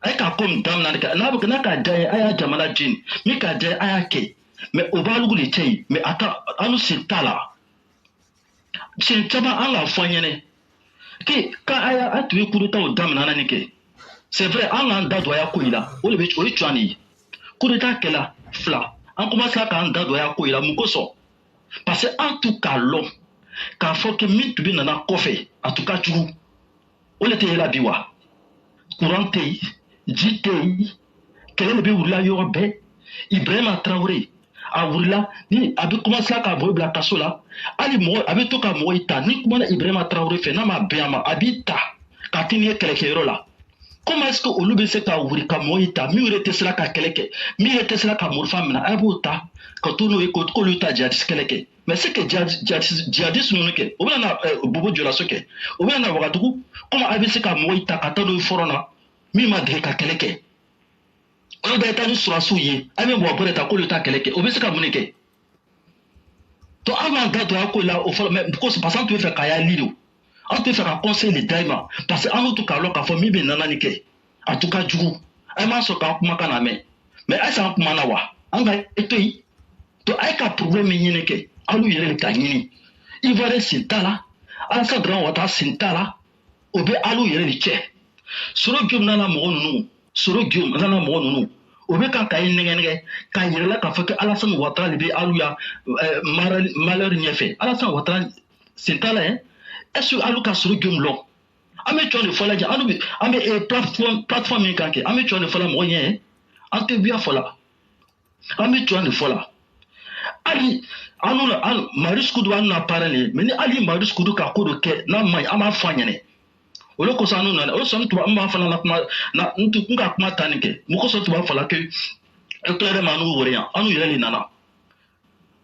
a ye k'a ko min daminɛ de kɛ n'a k'a diya ye a y'a jamana jeni min k'a diya ye a y'a kɛ mais o b'alugu de cɛ yen mais an n'u sen t'a la siɲɛ caman an k'a fɔ an ɲɛnɛ k'a tun ye coup d'état o daminɛ na nin kɛ c'est vrai an k'an da don a y'a ko in la o ye cuan de ye coup d'état kɛla 2 an commencé k'an da don a y'a ko in la mun kosɔn parce que an tun k'a lɔn k'a fɔ que min tun bɛ nana kɔfɛ a tun ka jugu o de tɛ yɛlɛ bi wa courant tɛ yen ji tɛ yen kɛlɛ de bɛ wulila yɔrɔ bɛɛ Ibrahima Traoré a wulila ni a bɛ commencé ka mɔgɔ bila kaso la hali mɔgɔ a bɛ to ka mɔgɔ in ta ni kumana Ibrahima Traoré fɛ n'a ma bɛn a ma a b'i ta ka t'i ni ye kɛlɛkɛyɔrɔ la comment est-ce que olu bɛ se ka wuli ka mɔgɔ in ta min yɛrɛ tɛ sera ka kɛlɛ kɛ min yɛrɛ tɛ sera ka morifa minɛ a b'o ta ka to n'o ye k'olu ta jihadiste kɛlɛ kɛ mais c'est que jihadiste ninnu kɛ o bɛna na Bobo Dioulasso kɛ o bɛna na Wagadugu comment a bɛ se ka mɔgɔ in ta ka taa n'o ye fɔlɔ na min ma dege ka kɛlɛ kɛ olu bɛ taa ni surasiw ye a bɛ mɔgɔ bɛrɛ ta k'olu ta kɛlɛ kɛ o bɛ se ka mun de kɛ donc an b'an da don a ko la o fɔlɔ mais parce que an tun bɛ fɛ k'a y'a li de an tun bɛ fɛ ka conseil de da i ma parce que an y'o tun k'a lɔn k'a fɔ min bɛ nana nin kɛ a tun ka jugu a ye m'a sɔrɔ k'an kumakan lamɛn mais ayisa an kumana wa an ka e to yen donc a ye ka problème min ɲini kɛ alu yɛrɛ de ka ɲini Ivoirien sen t'a la Alassane Dramane Ouattara sen t'a la o bɛ alu yɛrɛ de cɛ Soro Guillaume nana mɔgɔ ninnu o bɛ kan ka ye nɛgɛ k'a yirala k'a fɔ ko Alassane Ouattara de bɛ alu ya malheur ɲɛfɛ Alassane Ouattara sen t'a la est-ce que alu ka Soro Guillaume lɔn an bɛ cɔn de fɔ la jɛ an bɛ plateforme min kan kɛ an bɛ cɔn de fɔ la mɔgɔ ɲɛ an tɛ buya fɔ la an bɛ cɔn de fɔ la hali Marius Koudou an na parler mais ni hali Marius Koudou ka ko dɔ kɛ n'a ma ɲi an b'a fɔ a ɲɛna olu kosɔn an n'u nana o sɔn tuba an b'a fɔ la kuma na n ka kuma ta nin kɛ mun kosɔn tuba fɔ la que éclaireur ma n'u wele yan an n'u yɛrɛ de nana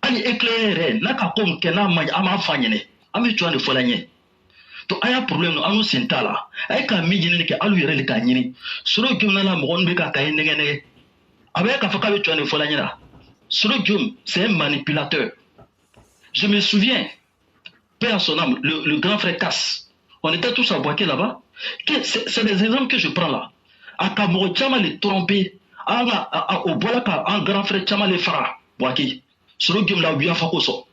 hali éclaireur yɛrɛ n'a ka ko min kɛ n'a ma ɲi an b'a fɔ a ɲɛna an bɛ cɔn de fɔ la ɲɛ donc a y'a problème an n'u sen t'a la a ye ka min ɲini kɛ alu yɛrɛ de k'a ɲini Soro Guillaume nana mɔgɔ min bɛ ka ye nɛgɛ a bɛ k'a fɔ k'a bɛ cɔn de fɔ la ɲɛ la Soro Guillaume c'est un manipulateur je me souviens paix à son âme le grand frère Casse on était tous à Boaké là-bas c'est des exemples que je prends là a ka mɔgɔ caman le tromper o bɔra ka an grand frère caman le fara Boaké Soro Guillaume la wuya fa ko sɔn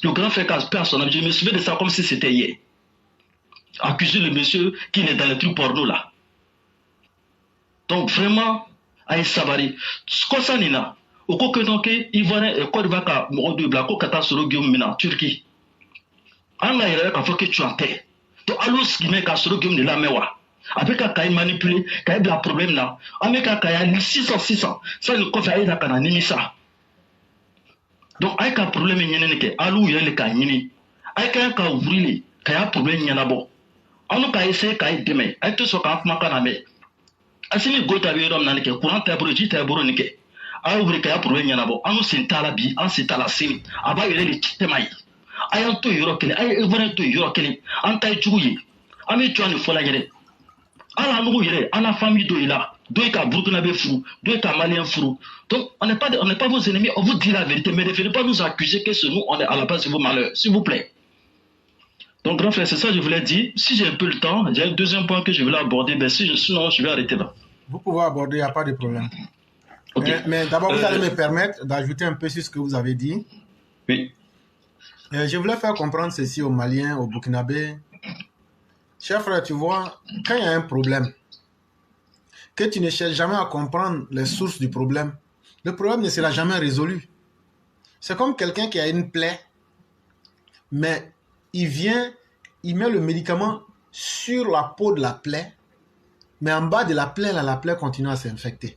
le grand frère Casse paix à son âme je me souviens de ça comme si c'était hier accuser le monsieur qui est dans les trucs porno là donc vraiment a ye sabari kosa nin na o ko que donc Ivoirien Côte d'Ivoire ka mɔgɔ dɔ bila ko ka taa Soro Guillaume minɛ Turquie an ka yɛrɛ k'a fɔ que tuan tɛ donc alu sigi mɛ ka Soro Guillaume de lamɛn wa a bɛ ka ye manipuler ka ye bila problème na an bɛ ka y'a li sisan sani kɔfɛ a ye na ka na nimisa donc a ye ka problème ɲinini kɛ alu yɛrɛ de k'a ɲini a ye ka wuli ka y'a problème ɲɛnabɔ an n'u ka essayer k'a ye dɛmɛ a ye to sɔn k'an kumakan lamɛn Asimi gota bi rom nan ke courant ta bro jita bro nike. A ouvre ka problème yana bo. Anu sentala bi, an sentala sini. Aba yele ni temai. Ayan to yoro kele, ay evren to yoro kele. An tay juguyi. Ami tuani fola yele. Ala nugu yele, ana famille do ila. Do ka Burkinabé fou, do ka Malien fou. Donc on n'est pas vos ennemis, on vous dit la vérité, mais ne venez pas nous accuser que c'est nous on est à la base de vos malheurs, s'il vous plaît. Donc, grand frère, c'est ça que je voulais dire. Si j'ai un peu le temps, il y a un deuxième point que je voulais aborder, mais sinon, je vais arrêter là. Vous pouvez aborder, il n'y a pas de problème. Okay. Mais d'abord, vous allez me permettre d'ajouter un peu sur ce que vous avez dit. Oui. Je voulais faire comprendre ceci aux Maliens, aux Burkinabés. Cher frère, tu vois, quand il y a un problème, que tu ne cherches jamais à comprendre les sources du problème, le problème ne sera jamais résolu. C'est comme quelqu'un qui a une plaie, mais il vient, il met le médicament sur la peau de la plaie, mais en bas de la plaie, là, la plaie continue à s'infecter.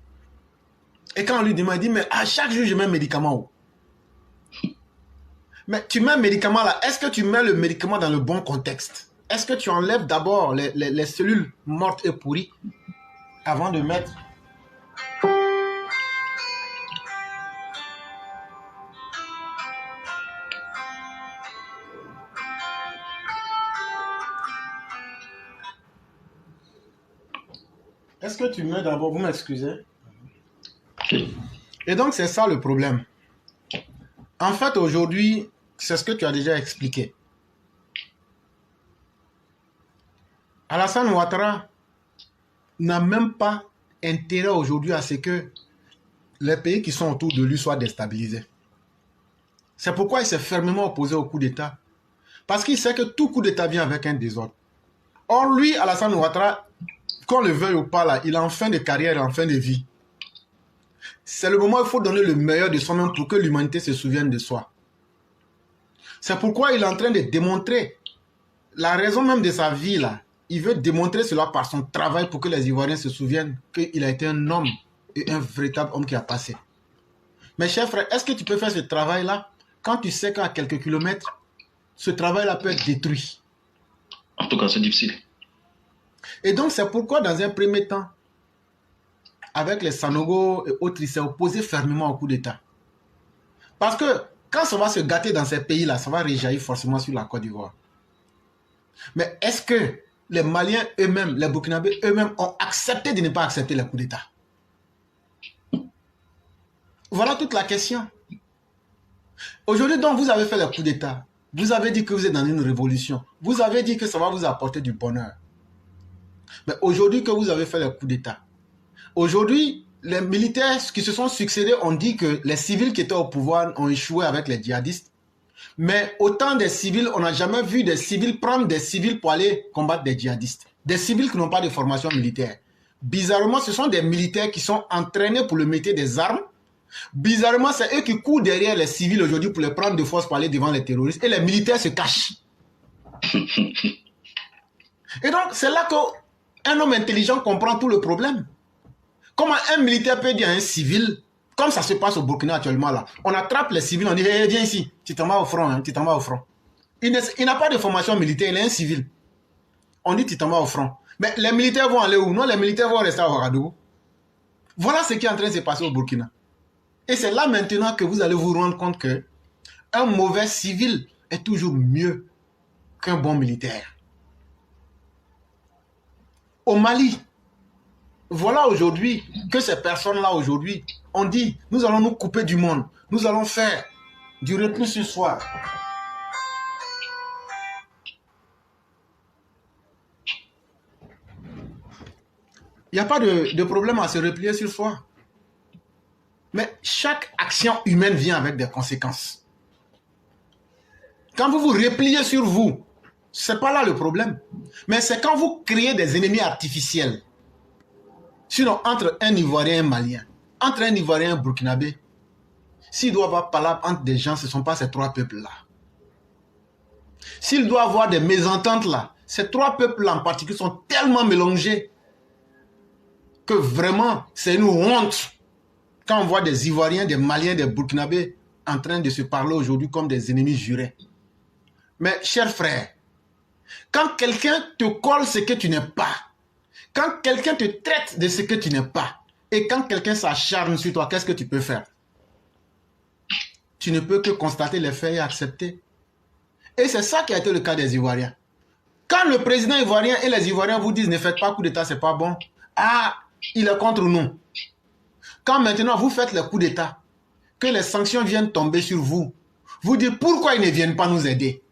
Et quand on lui demande, il dit, mais à chaque jour, je mets un médicament où? Mais tu mets un médicament là, est-ce que tu mets le médicament dans le bon contexte? Est-ce que tu enlèves d'abord les cellules mortes et pourries avant de mettre... Est-ce que tu mets d'abord... Vous m'excusez? Et donc, c'est ça le problème. En fait, aujourd'hui, c'est ce que tu as déjà expliqué. Alassane Ouattara n'a même pas intérêt aujourd'hui à ce que les pays qui sont autour de lui soient déstabilisés. C'est pourquoi il s'est fermement opposé au coup d'État. Parce qu'il sait que tout coup d'État vient avec un désordre. Or, lui, Alassane Ouattara, qu'on le veuille ou pas, là, il est en fin de carrière, en fin de vie. C'est le moment où il faut donner le meilleur de soi-même pour que l'humanité se souvienne de soi. C'est pourquoi il est en train de démontrer la raison même de sa vie, là. Il veut démontrer cela par son travail pour que les Ivoiriens se souviennent qu'il a été un homme et un véritable homme qui a passé. Mais cher frère, est-ce que tu peux faire ce travail-là quand tu sais qu'à quelques kilomètres, ce travail-là peut être détruit? En tout cas, c'est difficile. Et donc, c'est pourquoi, dans un premier temps, avec les Sanogo et autres, il s'est opposé fermement au coup d'État. Parce que quand ça va se gâter dans ces pays-là, ça va réjaillir forcément sur la Côte d'Ivoire. Mais est-ce que les Maliens eux-mêmes, les Burkinabés eux-mêmes ont accepté de ne pas accepter le coup d'État? Voilà toute la question. Aujourd'hui, donc, vous avez fait le coup d'État. Vous avez dit que vous êtes dans une révolution. Vous avez dit que ça va vous apporter du bonheur. Mais aujourd'hui que vous avez fait le coup d'État, aujourd'hui, les militaires qui se sont succédés ont dit que les civils qui étaient au pouvoir ont échoué avec les djihadistes. Mais autant des civils, on n'a jamais vu des civils prendre des civils pour aller combattre des djihadistes. Des civils qui n'ont pas de formation militaire. Bizarrement, ce sont des militaires qui sont entraînés pour le métier des armes. Bizarrement, c'est eux qui courent derrière les civils aujourd'hui pour les prendre de force pour aller devant les terroristes. Et les militaires se cachent. Et donc, c'est là qu'un homme intelligent comprend tout le problème. Comment un militaire peut dire à un civil, comme ça se passe au Burkina actuellement là, on attrape les civils, on dit hey, viens ici, tu t'en vas au front, hein, tu t'en vas au front. Il n'a pas de formation militaire, il est un civil. On dit tu t'en vas au front. Mais les militaires vont aller où? Non, les militaires vont rester à Ouagadougou. Voilà ce qui est en train de se passer au Burkina. Et c'est là maintenant que vous allez vous rendre compte que un mauvais civil est toujours mieux qu'un bon militaire. Au Mali, voilà aujourd'hui que ces personnes-là aujourd'hui ont dit, nous allons nous couper du monde, nous allons faire du repli sur soi. Il n'y a pas de problème à se replier sur soi. Mais chaque action humaine vient avec des conséquences. Quand vous vous repliez sur vous, ce n'est pas là le problème. Mais c'est quand vous créez des ennemis artificiels. Sinon, entre un Ivoirien et un Malien, entre un Ivoirien et un Burkinabé, s'il doit y avoir palabre entre des gens, ce ne sont pas ces trois peuples-là. S'il doit y avoir des mésententes là, ces trois peuples-là en particulier sont tellement mélangés que vraiment, c'est une honte quand on voit des Ivoiriens, des Maliens, des Burkinabés en train de se parler aujourd'hui comme des ennemis jurés. Mais, cher frère, quand quelqu'un te colle ce que tu n'es pas, Quand quelqu'un te traite de ce que tu n'es pas, et quand quelqu'un s'acharne sur toi, qu'est-ce que tu peux faire? Tu ne peux que constater les faits et accepter. Et c'est ça qui a été le cas des Ivoiriens. Quand le président ivoirien et les Ivoiriens vous disent ne faites pas coup d'État, c'est pas bon. Ah, il est contre nous. Quand maintenant vous faites le coup d'État, que les sanctions viennent tomber sur vous, vous dites pourquoi ils ne viennent pas nous aider?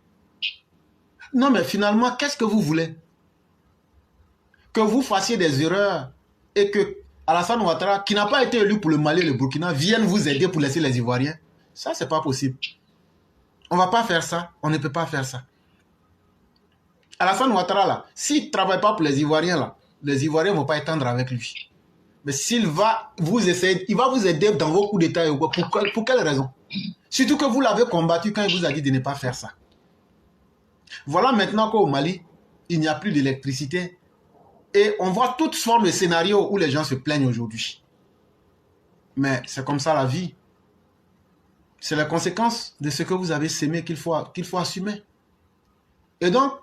Non, mais finalement, qu'est-ce que vous voulez? Que vous fassiez des erreurs et que Alassane Ouattara, qui n'a pas été élu pour le Mali et le Burkina, vienne vous aider pour laisser les Ivoiriens? Ça, c'est pas possible. On ne va pas faire ça. On ne peut pas faire ça. Alassane Ouattara, là, s'il ne travaille pas pour les Ivoiriens, là, les Ivoiriens ne vont pas étendre avec lui. Mais s'il va vous essayer, il va vous aider dans vos coups d'État. Pour quelle raison? Surtout que vous l'avez combattu quand il vous a dit de ne pas faire ça. Voilà maintenant qu'au Mali, il n'y a plus d'électricité. Et on voit toutes formes de scénarios où les gens se plaignent aujourd'hui. Mais c'est comme ça la vie. C'est la conséquence de ce que vous avez sémé qu'il faut assumer. Et donc,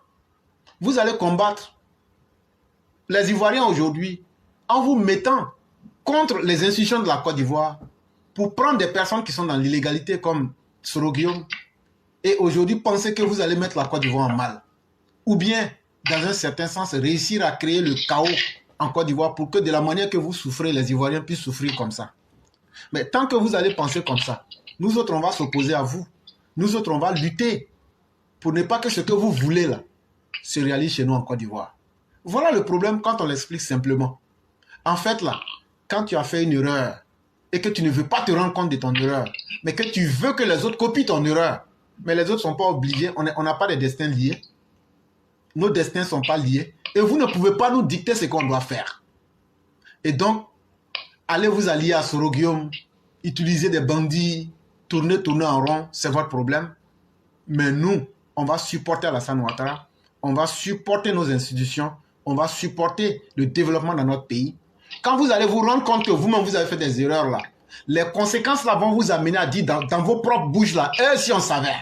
vous allez combattre les Ivoiriens aujourd'hui en vous mettant contre les institutions de la Côte d'Ivoire pour prendre des personnes qui sont dans l'illégalité comme Soro Guillaume et aujourd'hui penser que vous allez mettre la Côte d'Ivoire en mal. Ou bien, dans un certain sens, réussir à créer le chaos en Côte d'Ivoire pour que de la manière que vous souffrez, les Ivoiriens puissent souffrir comme ça. Mais tant que vous allez penser comme ça, nous autres, on va s'opposer à vous. Nous autres, on va lutter pour ne pas que ce que vous voulez là se réalise chez nous en Côte d'Ivoire. Voilà le problème quand on l'explique simplement. En fait, là, quand tu as fait une erreur et que tu ne veux pas te rendre compte de ton erreur, mais que tu veux que les autres copient ton erreur, mais les autres ne sont pas obligés, on n'a pas de destin liés. Nos destins ne sont pas liés. Et vous ne pouvez pas nous dicter ce qu'on doit faire. Et donc, allez vous allier à Soro Guillaume, utiliser des bandits, tourner en rond, c'est votre problème. Mais nous, on va supporter Alassane Ouattara, on va supporter nos institutions, on va supporter le développement dans notre pays. Quand vous allez vous rendre compte que vous-même vous avez fait des erreurs là, les conséquences là vont vous amener à dire dans vos propres bouches là, si on savait.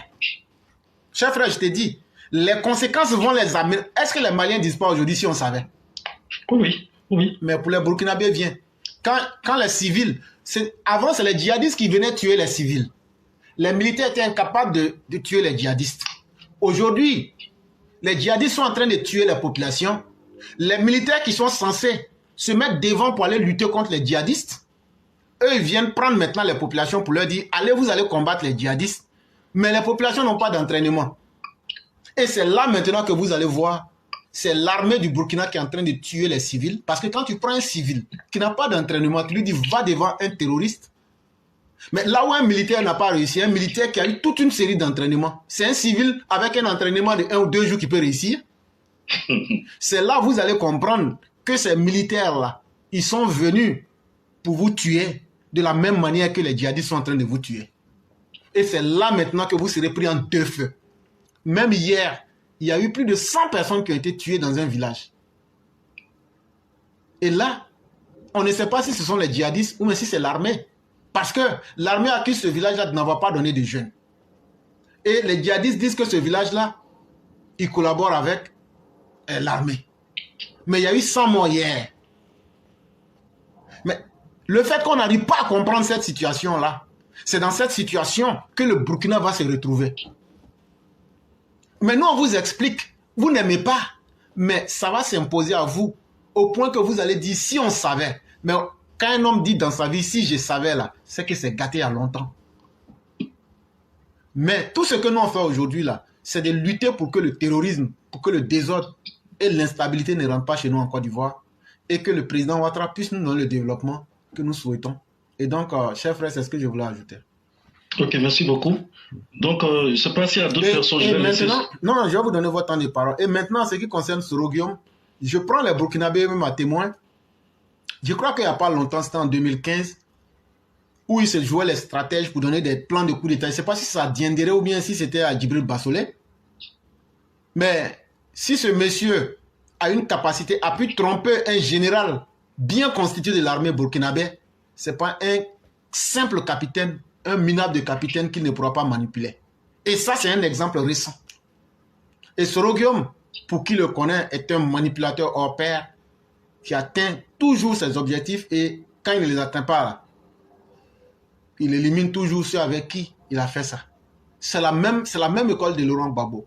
Cher frère, je t'ai dit, les conséquences vont les amener. Est-ce que les Maliens disent pas aujourd'hui si on savait? Oui, oui. Mais pour les Burkinabés, viens. Quand les civils, avant c'est les djihadistes qui venaient tuer les civils. Les militaires étaient incapables de tuer les djihadistes. Aujourd'hui, les djihadistes sont en train de tuer la population. Les militaires qui sont censés se mettre devant pour aller lutter contre les djihadistes, eux, ils viennent prendre maintenant les populations pour leur dire, allez, vous allez combattre les djihadistes. Mais les populations n'ont pas d'entraînement. Et c'est là maintenant que vous allez voir, c'est l'armée du Burkina qui est en train de tuer les civils. Parce que quand tu prends un civil qui n'a pas d'entraînement, tu lui dis, va devant un terroriste. Mais là où un militaire n'a pas réussi, un militaire qui a eu toute une série d'entraînements, c'est un civil avec un entraînement de 1 ou 2 jours qui peut réussir. C'est là où vous allez comprendre que ces militaires-là, ils sont venus pour vous tuer de la même manière que les djihadistes sont en train de vous tuer. Et c'est là maintenant que vous serez pris en deux feux. Même hier, il y a eu plus de 100 personnes qui ont été tuées dans un village. Et là, on ne sait pas si ce sont les djihadistes ou même si c'est l'armée. Parce que l'armée accuse ce village-là de n'avoir pas donné de jeunes. Et les djihadistes disent que ce village-là, il collabore avec l'armée. Mais il y a eu 100 morts hier. Mais le fait qu'on n'arrive pas à comprendre cette situation-là, c'est dans cette situation que le Burkina va se retrouver. Mais nous, on vous explique, vous n'aimez pas, mais ça va s'imposer à vous, au point que vous allez dire, si on savait. Mais quand un homme dit dans sa vie, si je savais là, c'est que c'est gâté à longtemps. Mais tout ce que nous on fait aujourd'hui là, c'est de lutter pour que le terrorisme, pour que le désordre et l'instabilité ne rentrent pas chez nous en Côte d'Ivoire et que le président Ouattara puisse nous donner le développement que nous souhaitons. Et donc, chers frères, c'est ce que je voulais ajouter. Ok, merci beaucoup. Donc, je ne sais pas s'il y a d'autres personnes. Et maintenant, non, je vais vous donner votre temps de parole. Et maintenant, en ce qui concerne Soro Guillaume, je prends les Burkinabés même à témoin. Je crois qu'il n'y a pas longtemps, c'était en 2015, où il se jouait les stratèges pour donner des plans de coup d'État. Je ne sais pas si c'est à Diendéré ou bien si c'était à Djibril Bassolé. Mais si ce monsieur a une capacité, a pu tromper un général bien constitué de l'armée burkinabé, ce n'est pas un simple capitaine, un minable de capitaine qu'il ne pourra pas manipuler. Et ça, c'est un exemple récent. Et Soro Guillaume, pour qui le connaît, est un manipulateur hors pair. qui atteint toujours ses objectifs et quand il ne les atteint pas, là, il élimine toujours ceux avec qui il a fait ça. C'est la même école de Laurent Gbagbo.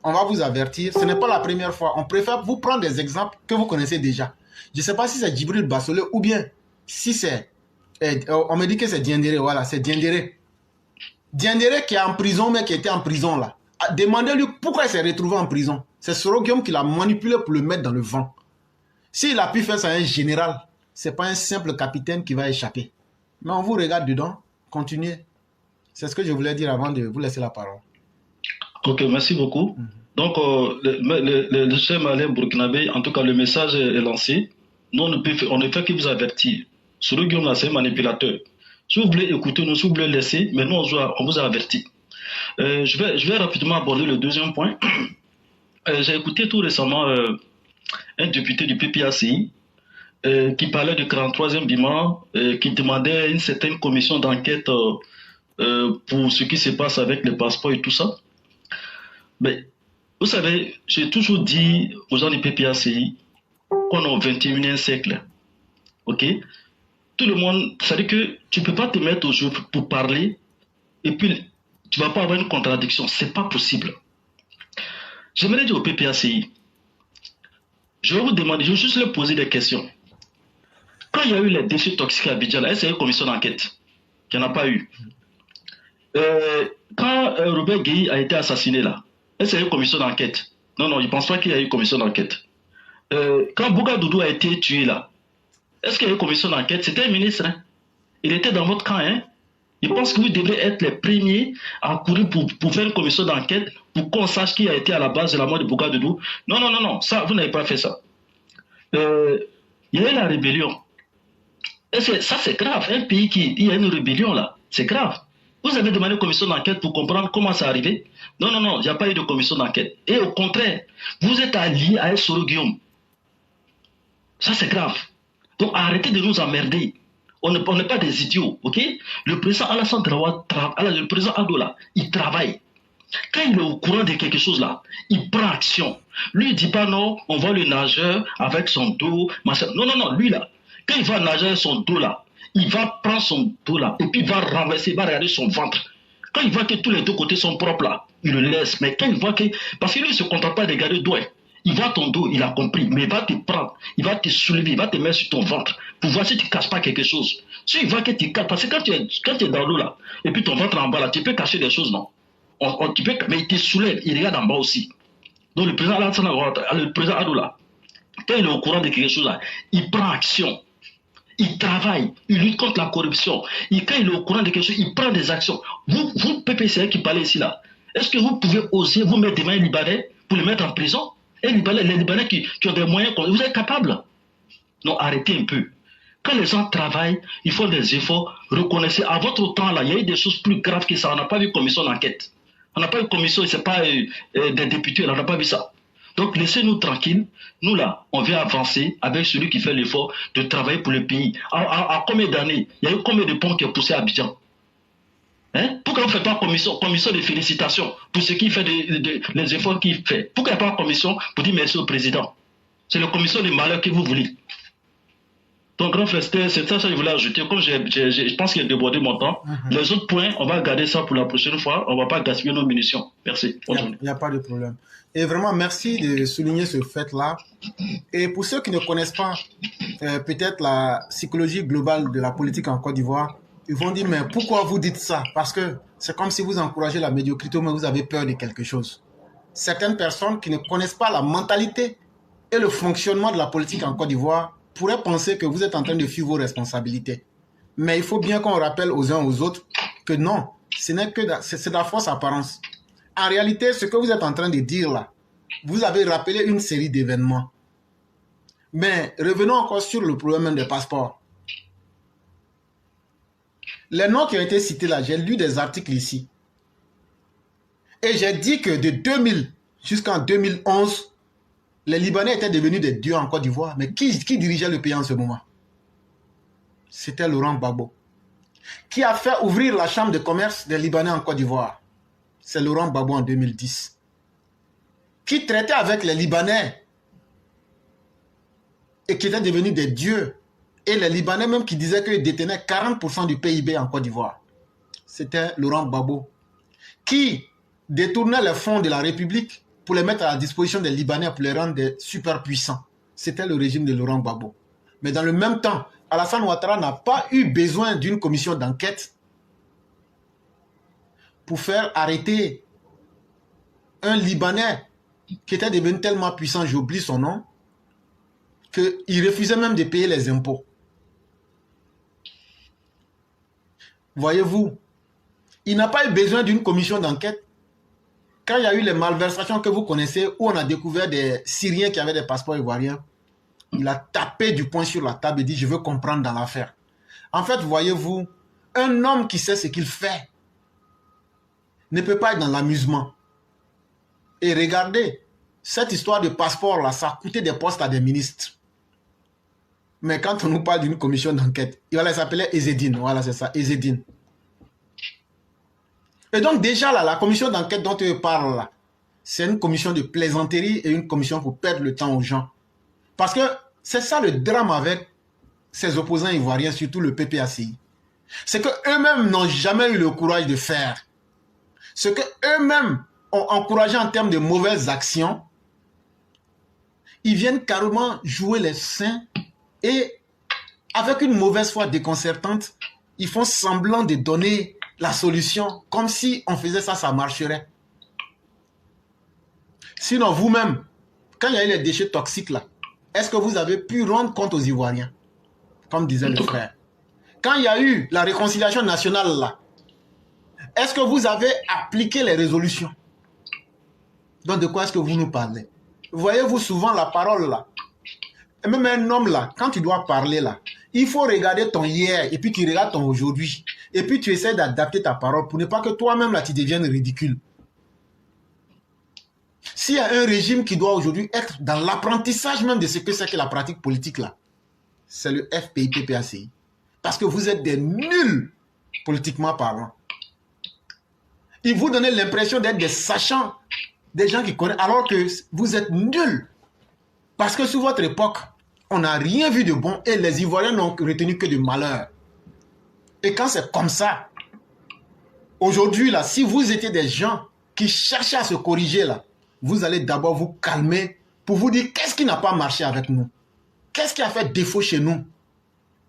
On va vous avertir, ce n'est pas la première fois. On préfère vous prendre des exemples que vous connaissez déjà. Je ne sais pas si c'est Djibril Bassolé ou bien si c'est... on me dit que c'est Diendéré, voilà, c'est Diendéré. Diendéré qui est en prison, mais qui était en prison là. Demandez-lui pourquoi il s'est retrouvé en prison. C'est Soro Guillaume qui l'a manipulé pour le mettre dans le vent. S'il a pu faire ça à un général, ce n'est pas un simple capitaine qui va échapper. Mais on vous regarde dedans, continuez. C'est ce que je voulais dire avant de vous laisser la parole. Ok, merci beaucoup. Donc, le chef malien burkinabé, en tout cas, le message est lancé. Nous, on ne fait que vous avertir. Soro Guillaume là, c'est un manipulateur. Si vous voulez écouter nous, si vous voulez laisser, mais nous, on vous a averti. Je vais rapidement aborder le deuxième point. J'ai écouté tout récemment un député du PPACI qui parlait du 43e bilan, qui demandait une certaine commission d'enquête pour ce qui se passe avec les passeports et tout ça. Mais vous savez, j'ai toujours dit aux gens du PPACI qu'on est au 21e siècle. Ok? Tout le monde, c'est-à-dire que tu ne peux pas te mettre au jeu pour parler et puis tu ne vas pas avoir une contradiction. Ce n'est pas possible. J'aimerais dire au PPACI, je vais vous demander, je vais juste leur poser des questions. Quand il y a eu les déchets toxiques à Abidjan, est-ce qu'il y a eu une commission d'enquête? Il n'y en a pas eu. Quand Robert Gueye a été assassiné là, est-ce qu'il y a eu une commission d'enquête? Non, je ne pense pas qu'il y a eu une commission d'enquête. Quand Bouga Doudou a été tué là, est-ce qu'il y a eu une commission d'enquête? C'était un ministre. Hein? Il était dans votre camp. Hein? Je pense que vous devrez être les premiers à courir pour faire une commission d'enquête pour qu'on sache qui a été à la base de la mort de Bouga Doudou. Non, ça, vous n'avez pas fait ça. Il y a eu la rébellion. Ça, c'est grave. Un pays il y a une rébellion là, c'est grave. Vous avez demandé une commission d'enquête pour comprendre comment c'est arrivé? Non, il n'y a pas eu de commission d'enquête. Et au contraire, vous êtes alliés à Soro Guillaume. Ça, c'est grave. Donc, arrêtez de nous emmerder. On n'est pas des idiots, ok? Le président Alassane Ouattara, le président Adoula, il travaille. Quand il est au courant de quelque chose là, il prend action. Lui, il ne dit pas non, on voit le nageur avec son dos, machin. Non, lui là, quand il va nager avec son dos là, il va prendre son dos là, et puis il va renverser, il va regarder son ventre. Quand il voit que tous les deux côtés sont propres là, il le laisse. Mais quand il voit que, parce que lui, il ne se contente pas de regarder d'où est. Il voit ton dos, il a compris, mais il va te prendre, il va te soulever, il va te mettre sur ton ventre pour voir si tu ne caches pas quelque chose. Si il voit que tu caches, parce que quand tu es dans l'eau là, et puis ton ventre en bas là, tu peux cacher des choses, non? Mais il te soulève, il regarde en bas aussi. Donc le président Adoula, quand il est au courant de quelque chose là, il prend action, il travaille, il lutte contre la corruption. Quand il est au courant de quelque chose, il prend des actions. Vous PPCA qui parlez ici là, est-ce que vous pouvez oser vous mettre des mains Libanais pour les mettre en prison? Et les Libanais qui ont des moyens, vous êtes capables? Non, arrêtez un peu. Quand les gens travaillent, ils font des efforts, reconnaissez. À votre temps, là, il y a eu des choses plus graves que ça. On n'a pas vu commission d'enquête. On n'a pas eu commission, ce n'est pas des députés, on n'a pas vu ça. Donc, laissez-nous tranquilles. Nous, là, on vient avancer avec celui qui fait l'effort de travailler pour le pays. En combien d'années? Il y a eu combien de ponts qui ont poussé à Abidjan? Hein? Pourquoi on ne fait pas commission de félicitations pour ce qui fait les efforts qu'il fait? Pourquoi il n'y a pas commission pour dire merci au président? C'est la commission des malheurs que vous voulez. Donc, grand frère, c'est ça que je voulais ajouter. Comme je pense qu'il a débordé mon temps, les autres points, on va garder ça pour la prochaine fois. On ne va pas gaspiller nos munitions. Merci. Il n'y a pas de problème. Et vraiment, merci de souligner ce fait-là. Et pour ceux qui ne connaissent pas peut-être la psychologie globale de la politique en Côte d'Ivoire, ils vont dire, mais pourquoi vous dites ça? Parce que c'est comme si vous encouragez la médiocrité, mais vous avez peur de quelque chose. Certaines personnes qui ne connaissent pas la mentalité et le fonctionnement de la politique en Côte d'Ivoire pourraient penser que vous êtes en train de fuir vos responsabilités. Mais il faut bien qu'on rappelle aux uns aux autres que non, c'est de la fausse apparence. En réalité, ce que vous êtes en train de dire là, vous avez rappelé une série d'événements. Mais revenons encore sur le problème des passeports. Les noms qui ont été cités là, j'ai lu des articles ici. Et j'ai dit que de 2000 jusqu'en 2011, les Libanais étaient devenus des dieux en Côte d'Ivoire. Mais qui dirigeait le pays en ce moment? C'était Laurent Gbagbo. Qui a fait ouvrir la chambre de commerce des Libanais en Côte d'Ivoire? C'est Laurent Gbagbo en 2010. Qui traitait avec les Libanais et qui étaient devenus des dieux. Et les Libanais même qui disaient qu'ils détenaient 40% du PIB en Côte d'Ivoire. C'était Laurent Gbagbo, qui détournait les fonds de la République pour les mettre à la disposition des Libanais pour les rendre des super puissants. C'était le régime de Laurent Gbagbo. Mais dans le même temps, Alassane Ouattara n'a pas eu besoin d'une commission d'enquête pour faire arrêter un Libanais qui était devenu tellement puissant, j'oublie son nom, qu'il refusait même de payer les impôts. Voyez-vous, il n'a pas eu besoin d'une commission d'enquête. Quand il y a eu les malversations que vous connaissez, où on a découvert des Syriens qui avaient des passeports ivoiriens, il a tapé du poing sur la table et dit « je veux comprendre dans l'affaire ». En fait, voyez-vous, un homme qui sait ce qu'il fait ne peut pas être dans l'amusement. Et regardez, cette histoire de passeport-là, ça a coûté des postes à des ministres. Mais quand on nous parle d'une commission d'enquête, il s'appelait Ezzedine, voilà c'est ça, Ezzedine. Et donc déjà là, la commission d'enquête dont je parle là, c'est une commission de plaisanterie et une commission pour perdre le temps aux gens. Parce que c'est ça le drame avec ces opposants ivoiriens, surtout le PPACI. C'est qu'eux-mêmes n'ont jamais eu le courage de faire. Ce qu'eux-mêmes ont encouragé en termes de mauvaises actions, ils viennent carrément jouer les saints et avec une mauvaise foi déconcertante, ils font semblant de donner la solution, comme si on faisait ça, ça marcherait. Sinon, vous-même, quand il y a eu les déchets toxiques là, est-ce que vous avez pu rendre compte aux Ivoiriens, comme disait le frère? Quand il y a eu la réconciliation nationale là, est-ce que vous avez appliqué les résolutions? Donc de quoi est-ce que vous nous parlez? Voyez-vous souvent la parole là, et même un homme là, quand tu dois parler là, il faut regarder ton hier et puis tu regardes ton aujourd'hui. Et puis tu essaies d'adapter ta parole pour ne pas que toi-même là tu deviennes ridicule. S'il y a un régime qui doit aujourd'hui être dans l'apprentissage même de ce que c'est que la pratique politique là, c'est le FPI-PPACI. Parce que vous êtes des nuls politiquement parlant. Ils vous donnent l'impression d'être des sachants, des gens qui connaissent, alors que vous êtes nuls. Parce que sous votre époque, on n'a rien vu de bon et les Ivoiriens n'ont retenu que du malheur. Et quand c'est comme ça, aujourd'hui, là, si vous étiez des gens qui cherchaient à se corriger, là, vous allez d'abord vous calmer pour vous dire qu'est-ce qui n'a pas marché avec nous? Qu'est-ce qui a fait défaut chez nous?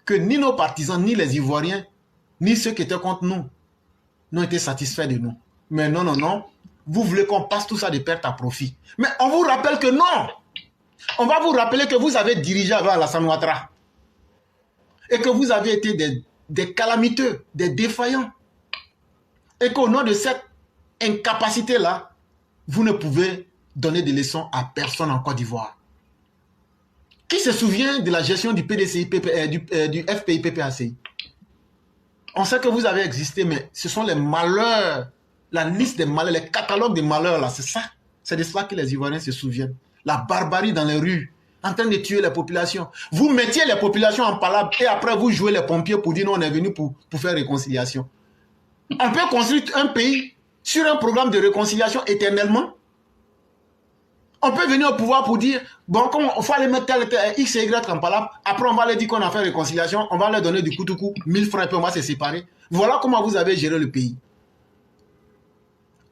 Que ni nos partisans, ni les Ivoiriens, ni ceux qui étaient contre nous n'ont été satisfaits de nous. Mais non, non, non. Vous voulez qu'on passe tout ça de perte à profit. Mais on vous rappelle que non. On va vous rappeler que vous avez dirigé avec Alassane Ouattara. Et que vous avez été des calamiteux, des défaillants. Et qu'au nom de cette incapacité-là, vous ne pouvez donner des leçons à personne en Côte d'Ivoire. Qui se souvient de la gestion du PDCI, du FPI, PPACI? On sait que vous avez existé, mais ce sont les malheurs, la liste des malheurs, les catalogues des malheurs, là, c'est ça. C'est de cela que les Ivoiriens se souviennent. La barbarie dans les rues, en train de tuer les populations. Vous mettiez les populations en palabre et après vous jouez les pompiers pour dire non, on est venu pour faire réconciliation. On peut construire un pays sur un programme de réconciliation éternellement. On peut venir au pouvoir pour dire, bon, il faut aller mettre tel X et Y en palabre. Après, on va leur dire qu'on a fait réconciliation. On va leur donner du coup de coup, 1000 francs et puis on va se séparer. Voilà comment vous avez géré le pays.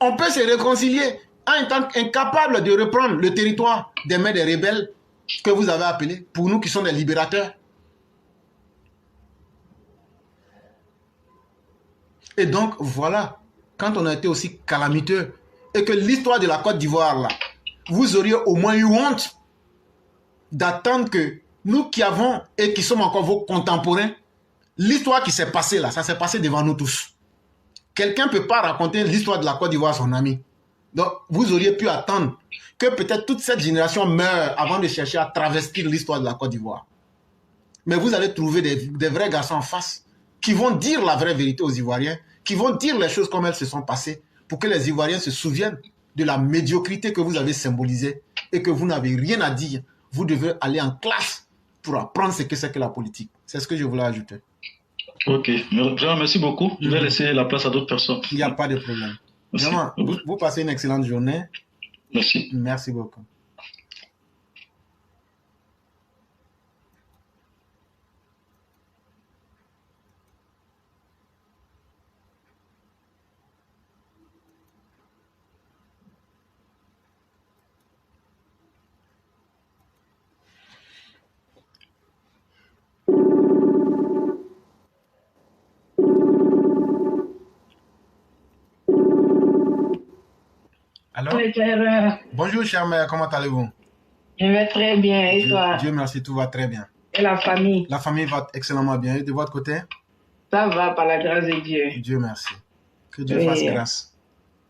On peut se réconcilier en étant incapable de reprendre le territoire des mains des rebelles que vous avez appelés, pour nous qui sommes des libérateurs. Et donc, voilà, quand on a été aussi calamiteux, et que l'histoire de la Côte d'Ivoire, là, vous auriez au moins eu honte d'attendre que nous qui avons et qui sommes encore vos contemporains, l'histoire qui s'est passée là, ça s'est passé devant nous tous. Quelqu'un ne peut pas raconter l'histoire de la Côte d'Ivoire à son ami. Donc, vous auriez pu attendre que peut-être toute cette génération meure avant de chercher à travestir l'histoire de la Côte d'Ivoire. Mais vous allez trouver des vrais garçons en face qui vont dire la vraie vérité aux Ivoiriens, qui vont dire les choses comme elles se sont passées pour que les Ivoiriens se souviennent de la médiocrité que vous avez symbolisée et que vous n'avez rien à dire. Vous devez aller en classe pour apprendre ce que c'est que la politique. C'est ce que je voulais ajouter. Ok, merci beaucoup. Je vais laisser la place à d'autres personnes. Il n'y a pas de problème. Vraiment, vous passez une excellente journée. Merci. Merci beaucoup. Alors, Oui, frère. bonjour, chère mère, comment allez-vous? Je vais très bien. Et toi? Dieu merci, tout va très bien. Et la famille? La famille va excellemment bien. Et de votre côté? Ça va par la grâce de Dieu. Dieu merci. Que Dieu Oui. fasse grâce.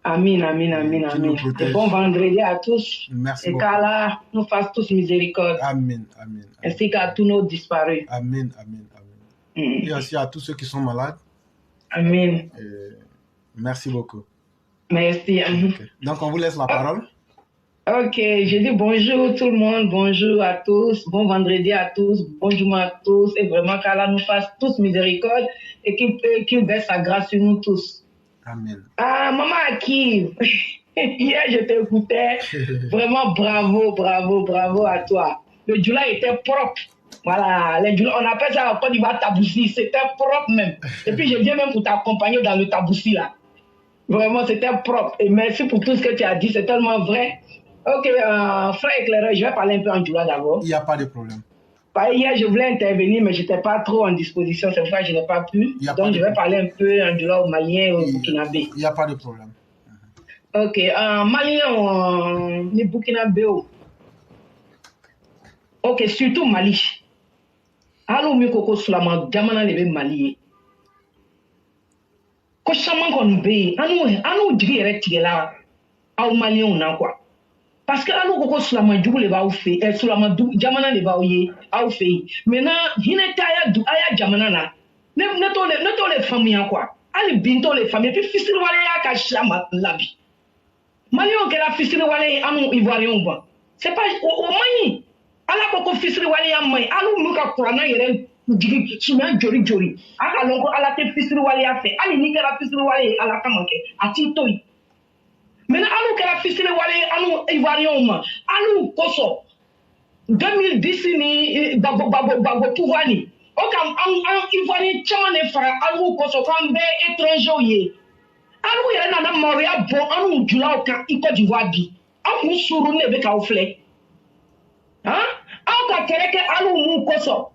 Amen, amen, amen, Qu'il nous amen. protège. Et bon vendredi à tous. Merci Et beaucoup. qu'Allah nous fasse tous miséricorde. Amen, amen, amen. Ainsi qu'à tous nos disparus. Amen, amen, amen. Et aussi à tous ceux qui sont malades. Amen. Merci beaucoup. Merci. Ok. Donc, on vous laisse la parole. Ok, je dis bonjour tout le monde, bonjour à tous, bon vendredi à tous, bonjour à tous, et vraiment qu'Allah nous fasse tous miséricorde et qu'il baisse sa grâce sur nous tous. Amen. Ah, maman Akiv, hier je t'écoutais, vraiment bravo, bravo, bravo à toi. Le djoula était propre. Voilà, on appelle ça en Côte d'Ivoire taboussi, c'était propre même. Et puis je viens même pour t'accompagner dans le taboussi là. Vraiment, c'était propre. Et merci pour tout ce que tu as dit, c'est tellement vrai. Ok, frère éclaireur, je vais parler un peu en djoula d'abord. Il n'y a pas de problème. Hier, je voulais intervenir, mais je n'étais pas trop en disposition, c'est pourquoi je n'ai pas pu. Donc, je vais parler un peu en djoula aux Maliens et aux Burkinabés. Il n'y a pas de problème. Ok, Maliens, les Burkinabés. Ok, surtout Mali. Alors, mi koko sulama jamana lebe Mali. Ko chaman kon be, anu jigi yɛrɛ tigɛla aw Maliens na quoi. Parce que anu koko sulama jugu le b'aw fɛ, sulama jamana le b'aw ye aw fɛ yen. Maintenant, hinɛ tɛ aya jamana na. Ne t'o le faamuya quoi. Hali bi n t'o le faamuya. Puis fisiriwaleya ka siya la bi. Maliens kɛra fisiriwale ye anu Ivoiriens ban. C'est pas o man ɲi. Ala ko ko fisiriwaleya man ɲi. Alu n'u ka kuranna yɛrɛ jigi sunya jori jori. A ka lɔn ko Ala tɛ fisiriwaleya fɛ. Hali n'i kɛra fisiriwale ye Ala kama kɛ, a t'i to yen. Maintenant, alu kɛra fisiriwale ye anu Ivoiriens ma. Alu kosɔn 2010 ni Gbagbo pouvoir ni. O ka an Ivoirien caman de fara alu kosɔn k'an bɛɛ étrangers ye. Alu yɛrɛ nana maloya bɔ anu julaw kan i Côte d'Ivoire bi. An kun surun de bɛ k'aw filɛ. Aw ka kɛlɛ kɛ alu mun kosɔn.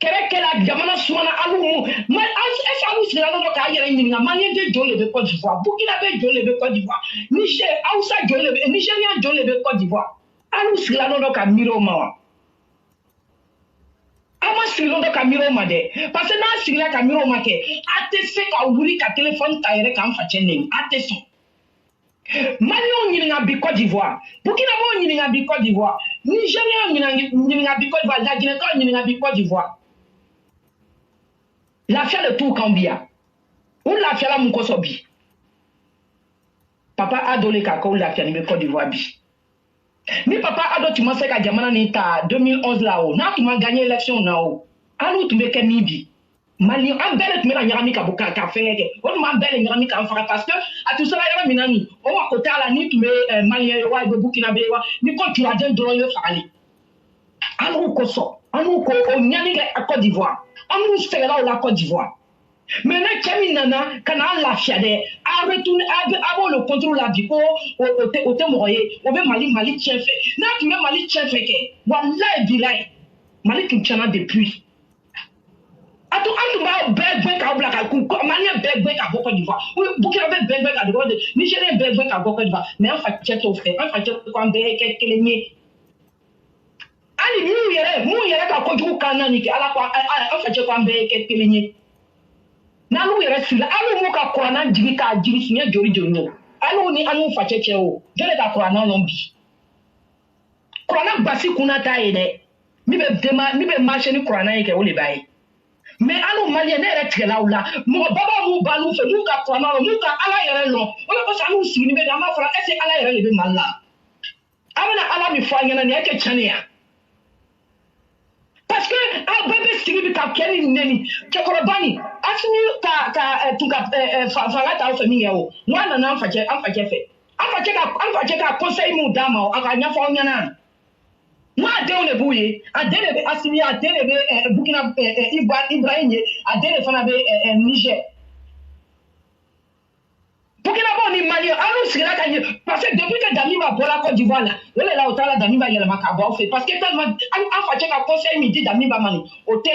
Kɛlɛ kɛla jamana sumana alu mun. Est-ce que alu sigira dɔ k'a yɛrɛ ɲininka Malien de jɔn de bɛ Côte d'Ivoire, Burkinabé jɔn de bɛ Côte d'Ivoire, Niger Hausa jɔn de bɛ, Nigérien jɔn de bɛ Côte d'Ivoire. Alu sigira dɔ ka miiri o ma wa? Aw ma sigi dɔ ka miiri o ma dɛ. Parce que n'a sigila ka miiri o ma kɛ, a tɛ se ka wuli ka téléphone ta yɛrɛ k'an facɛ nɛni, a tɛ sɔn. Maliens ɲininka bi Côte d'Ivoire, Burkinabé ɲininka bi Côte d'Ivoire, Nigérien ɲininka bi Côte d'Ivoire, Laginɛkaw ɲininka bi Côte d'Ivoire. Lafiya le tout Kambia. Ou lafiyala mun kosɔn bi? Papa Ado le ka k'o lafiya ni bɛ Côte d'Ivoire bi. Ni Papa Ado tun ma se ka jamana ni ta 2011 la o, n'a tun ma gagné élection na o, alu tun bɛ kɛ min bi? Malien, an bɛɛ de tun bɛ na ɲagami ka bɔ ka fɛngɛ kɛ. O tun b'an bɛɛ de ɲagami k'an faga parce que a tun sera yɔrɔ min na nin, o wa côté a la ni tun bɛ Malien ye wa i bɛ Burkinabé ye wa, ni ko juladen dɔrɔn ye fagali. Alu kosɔn, anu ko o ɲani kɛ a Côte d'Ivoire. Anu sɛgɛnna o la Côte d'Ivoire. Maintenant, cɛ min nana ka n'a lafiya dɛ, a b'o le contrôle la bi ko o tɛ mɔgɔ ye, o bɛ Mali tiɲɛ fɛ. N'a tun bɛ Mali tiɲɛ fɛ kɛ, walayi bilayi, Mali tun tiɲɛna depuis. A tun b'a bɛɛ gɛn k'aw bila ka Malien bɛɛ gɛn ka bɔ Côte d'Ivoire, Burkinabé bɛɛ gɛn ka bɔ Nigérien bɛɛ gɛn ka bɔ Côte d'Ivoire, mais an facɛ t'o fɛ, an facɛ ko an bɛɛ kɛ kelen ye. Hali mun yɛrɛ ka kojugu kan naani kɛ Ala ko an facɛ ko an bɛɛ kɛ kelen ye. N'alu yɛrɛ sigila, alu m'u ka kuranna jigi k'a jigi siɲɛ joli joli o. Alu ni an y'u facɛ cɛ o, jɔn de ka kuranna lɔn bi? Kuranna basi kunna t'a ye dɛ. Min bɛ marché ni kuranna ye kɛ o de b'a ye. Mais alu Malien ne yɛrɛ tigɛla u la, mɔgɔ baba m'u ban n'u fɛ, m'u ka kuranna lɔn, m'u ka Ala yɛrɛ lɔn. O de kosɔn an y'u sigi ni bɛ an b'a fɔ est-ce que Ala yɛrɛ de bɛ Mali la? An bɛna Ala min fɔ an ɲɛna nin ye kɛ tiɲɛ de ya? Parce que aw bɛɛ bɛ sigi bi ka kɛ ni nɛni cɛkɔrɔba ni Asimi tun ka fanga ta aw fɛ min kɛ o, n ko a nana an facɛ fɛ, an facɛ ka conseil mun d'a ma a ka ɲɛfɔ aw ɲɛna. N ko a denw de b'u ye, a den de bɛ Asimi, a den de bɛ Burkina Ibrahim ye, a den de fana bɛ Niger. Burkinabé ni Malien, alu sigira ka ɲɛ parce que depuis que Damiba bɔra Côte d'Ivoire la, o de la o taara Damiba yɛlɛma ka bɔ aw fɛ parce que tellement an facɛ ka conseil min di Damiba ma nin, o tɛ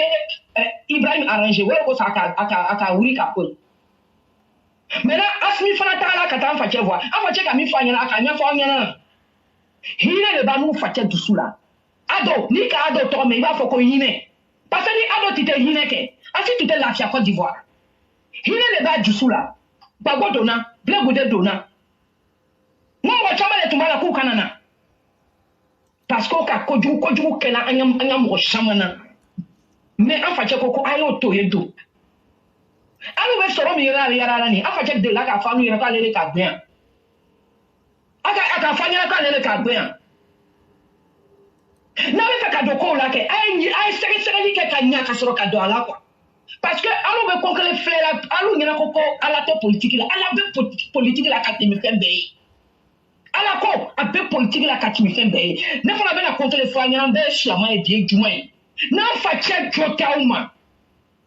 Ibrahim arrangé, o de kosɔn a ka wuli ka ko ye. Maintenant, Asmi Fanatala Katan Fachewa, Afache Kami Fanyana, Kanya Fanyana. Hine le banou Fache Dusula. Ado, Nika Ado Tome, il va faut qu'on hine. Parce que ni Ado Tite Hine ke, ainsi tu te la Fia Côte d'Ivoire. Hine le ba Dusula. Bago Dona, Blagode Dona. Moi, je vais te la kou kanana. Parce que Koju Kela Anyam Roshamana. Mais en fait, Koko Ayo Toyedo. Alors, je vais Yarani. En fait, de la Kafanu Yaka Lele Kabien. Aka Fanya Lele Kabien. N'avez pas cadeau qu'on l'a que. Aïe, c'est Kanya Kasoro cadeau à la quoi. Parce que, alors, on veut conquérir les fleurs, alors, il y a à la tête politique, à la politique, la catégorie FMBI. À la co, à peu politique, la catégorie FMBI. Ne faut pas contre les fois, il y a un bel chlaman et bien du moins. N'en fait-il Jotauma.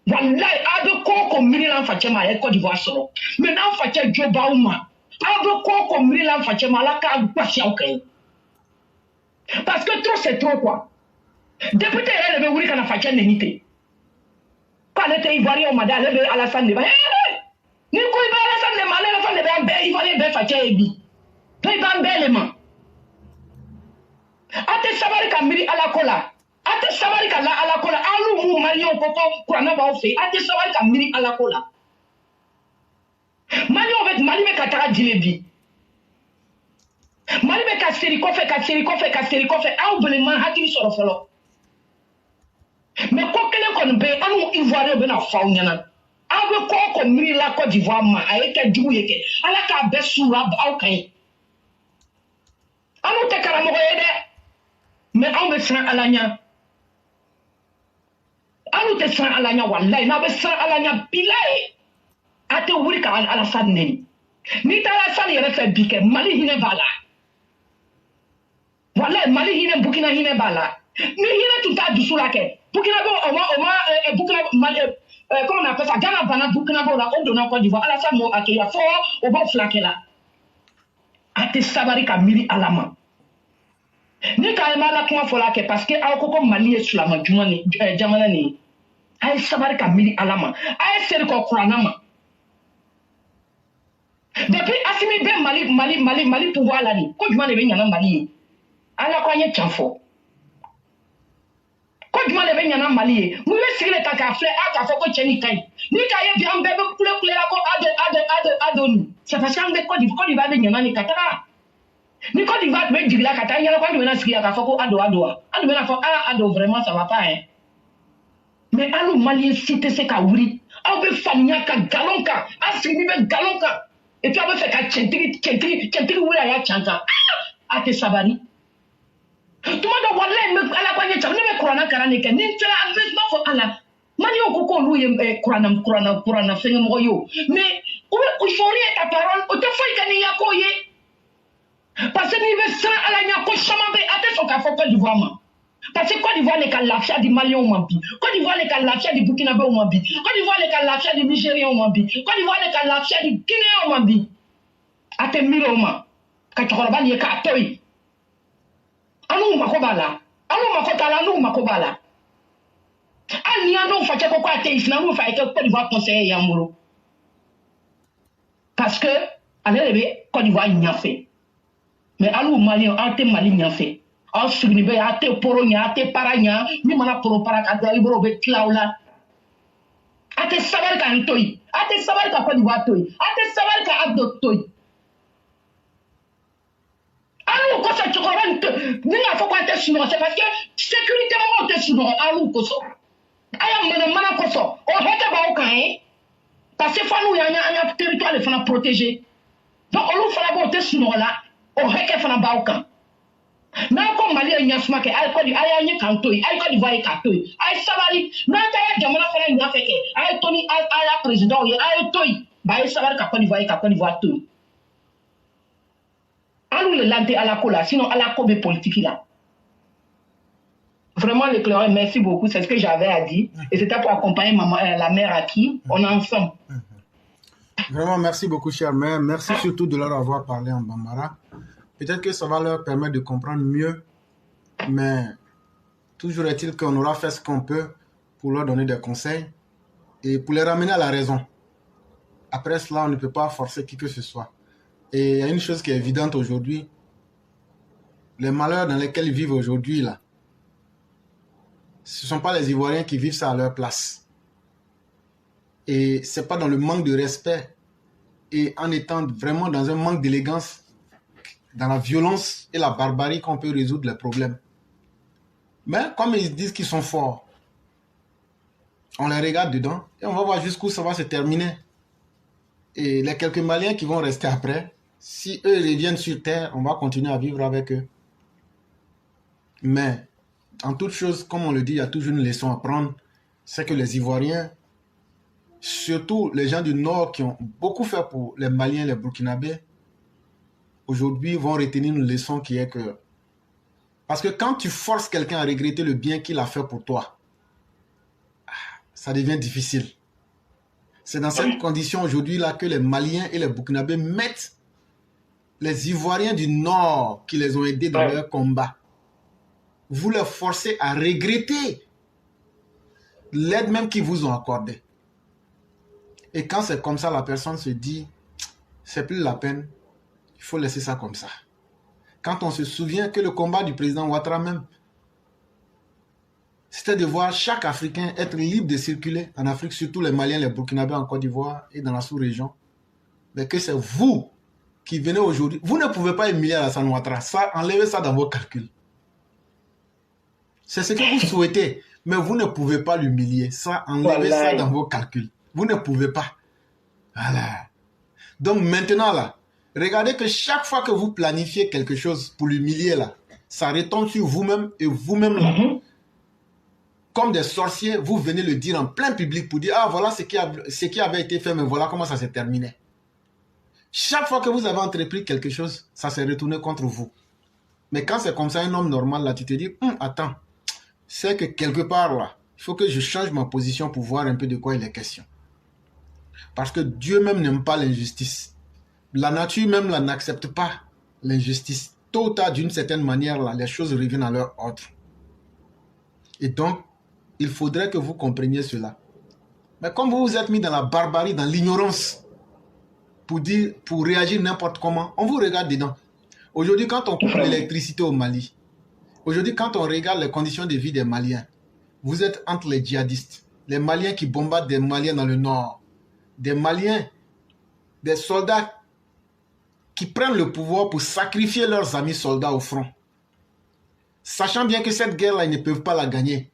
Voilà, à de quoi comme mille en fait, ma Côte d'Ivoire solo. Mais n'en fait-il Jobauma. À de quoi comme mille en fait, ma la carte pas si ok. Parce que trop c'est trop quoi. Député, elle veut qu'on a fait une unité. Quand elle était ivoirien, on m'a dit, elle veut à la fin de ni ko iba la san de malé la fan de ben be ivoirien be fa chebi. Pe ban belema. Ate sabari kamiri ala kola. Ate sabari kala ala kola. Alu mu marion koko kurana ba ofe. Ate sabari kamiri ala kola. Marion vet mali be katara dilebi. Mali be kaseri kofe. Aw beleman hakili soro folo. Mais ko kele kon be anu ivoirien be na fa nyana. Abe ko miri la Côte d'Ivoire ma ayeke djugu yeke ala ka be sura aw kan anu te kala mogo yede mais aw be san alanya anu te san alanya wallahi na be san alanya bilai ate wuri ka ala sad neni ni tala san yere fe bike mali hine bala wallahi mali hine Burkina hine bala ni hine tuta dusula ke Burkina bo oma Burkina mali comment on appelle ça? Ghana Bana Burkina Faso, on donne Côte d'Ivoire. Allah ça mo akeya fo o bo flake la. Ate sabari ka miri alama. Ni ka ema la kuma fola ke parce que a ko Mali e sulama jumani jamana ni. Ay sabari ka miri alama. Ay seri ko kuranama. Depuis Assimi be Mali pouvoir la ni. Ko jumane be nyana Mali. Ala ko anye chanfo. Quand tu m'as levé nyana Mali, nous le signer ta café, à ta foko cheni kai. Ni kaye bi ambe be kule la ko adoni. C'est parce qu'ambe Côte d'Ivoire be nyana ni katara. Ni Côte d'Ivoire be digla katara nyana quand tu me na signer ta foko ado. Ado me na foko ado vraiment ça va pas hein. Mais alu Mali cité c'est ka wuri. Abe fanya ka galonka, asini be galonka. Et puis abe fait ka chentri wuri ya chanta. Ate sabari. Tout le monde voit là, à la poignée, tu as Kurana Karaneke, ni tu as fait non pour Allah. Mani au coco, lui, Kurana, fait un moyo. Mais, il faut rien ta parole, au te faut qu'il y a koye. Parce que ni veut ça à la nyako chamambe, à te son café Côte d'Ivoire. Parce que Côte d'Ivoire n'est qu'à l'affaire du Mali au Mambi. Côte d'Ivoire n'est qu'à l'affaire du Burkinabé au Mambi. Côte d'Ivoire n'est qu'à l'affaire du Nigérien au Mambi. Côte d'Ivoire n'est qu'à l'affaire du Guinéen au Mambi. À te miroma. Quand tu regardes, il y a qu'à toi. Anu makobala anu makobala ani ando fa ko kwa teis na no fa ke Côte d'Ivoire conseiller yamuro parce que alebe Côte d'Ivoire nyafé mais alu Mali ante Mali nyafé au sugni be ate poronya ate paranya ni mana poro para ka do ibro be klaula ate sabar ka ntoi ate sabar ka Côte d'Ivoire toi ate sabar ka abdo toi Alou koso chokoran ni a foko ate suno c'est parce que sécurité mo te suno alou koso aya mana koso o hete ba o kan parce que fanu ya anya territoire le fana protéger donc alou fana ba o te suno la o heke fana ba o kan na ko Mali anya suma ke ay ko di aya anya kantoi ay ko di vai katoi ay sabari na ta ya jamana fana nya feke ay toni aya président ay toi ba ay sabari ka ko di vai ka ko di vai toi Alou le lante à la cola, sinon à la cobe politique là. Vraiment, le clair, merci beaucoup, c'est ce que j'avais à dire. Et c'était pour accompagner maman, la mère à qui on est ensemble. Vraiment, merci beaucoup, chère mère. Merci surtout de leur avoir parlé en Bambara. Peut-être que ça va leur permettre de comprendre mieux, mais toujours est-il qu'on aura fait ce qu'on peut pour leur donner des conseils et pour les ramener à la raison. Après cela, on ne peut pas forcer qui que ce soit. Et il y a une chose qui est évidente aujourd'hui. Les malheurs dans lesquels ils vivent aujourd'hui, là, ce ne sont pas les Ivoiriens qui vivent ça à leur place. Et ce n'est pas dans le manque de respect et en étant vraiment dans un manque d'élégance, dans la violence et la barbarie qu'on peut résoudre les problèmes. Mais comme ils disent qu'ils sont forts, on les regarde dedans et on va voir jusqu'où ça va se terminer. Et les quelques Maliens qui vont rester après, si eux reviennent sur terre, on va continuer à vivre avec eux. Mais en toute chose, comme on le dit, il y a toujours une leçon à prendre. C'est que les Ivoiriens, surtout les gens du Nord qui ont beaucoup fait pour les Maliens, les Burkinabés, aujourd'hui vont retenir une leçon qui est que... Parce que quand tu forces quelqu'un à regretter le bien qu'il a fait pour toi, ça devient difficile. C'est dans cette condition aujourd'hui-là que les Maliens et les Burkinabés mettent les Ivoiriens du Nord qui les ont aidés dans leur combat. Vous les forcez à regretter l'aide même qu'ils vous ont accordée. Et quand c'est comme ça, la personne se dit, c'est plus la peine, il faut laisser ça comme ça. Quand on se souvient que le combat du président Ouattara même, c'était de voir chaque Africain être libre de circuler en Afrique, surtout les Maliens, les Burkinabés en Côte d'Ivoire et dans la sous-région. Mais que c'est vous qui venez aujourd'hui. Vous ne pouvez pas humilier Alassane Ouattara. Ça, enlevez ça dans vos calculs. C'est ce que vous souhaitez, mais vous ne pouvez pas l'humilier. Ça, enlevez ça dans vos calculs. Vous ne pouvez pas. Voilà. Donc maintenant, là, regardez que chaque fois que vous planifiez quelque chose pour l'humilier, là, ça retombe sur vous-même et vous-même, là. Comme des sorciers, vous venez le dire en plein public pour dire « Ah, voilà ce qui avait été fait, mais voilà comment ça s'est terminé. » Chaque fois que vous avez entrepris quelque chose, ça s'est retourné contre vous. Mais quand c'est comme ça, un homme normal, là, tu te dis « Attends, c'est que quelque part, là, il faut que je change ma position pour voir un peu de quoi il est question. » Parce que Dieu même n'aime pas l'injustice. La nature même, là, n'accepte pas l'injustice. Tôt ou tard, d'une certaine manière, là, les choses reviennent à leur ordre. Et donc, il faudrait que vous compreniez cela. Mais comme vous vous êtes mis dans la barbarie, dans l'ignorance, pour réagir n'importe comment, on vous regarde dedans. Aujourd'hui, quand on coupe l'électricité au Mali, aujourd'hui, quand on regarde les conditions de vie des Maliens, vous êtes entre les djihadistes, les Maliens qui bombardent des Maliens dans le nord, des Maliens, des soldats qui prennent le pouvoir pour sacrifier leurs amis soldats au front. Sachant bien que cette guerre-là, ils ne peuvent pas la gagner.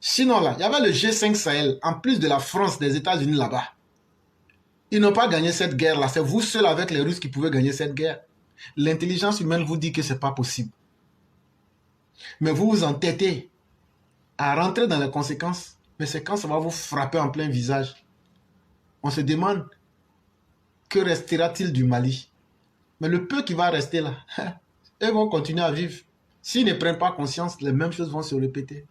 Sinon, là, il y avait le G5 Sahel, en plus de la France, des États-Unis là-bas. Ils n'ont pas gagné cette guerre-là. C'est vous seuls avec les Russes qui pouvez gagner cette guerre. L'intelligence humaine vous dit que ce n'est pas possible. Mais vous vous entêtez à rentrer dans les conséquences. Mais c'est quand ça va vous frapper en plein visage. On se demande, que restera-t-il du Mali? Mais le peu qui va rester là, eux vont continuer à vivre. S'ils ne prennent pas conscience, les mêmes choses vont se répéter.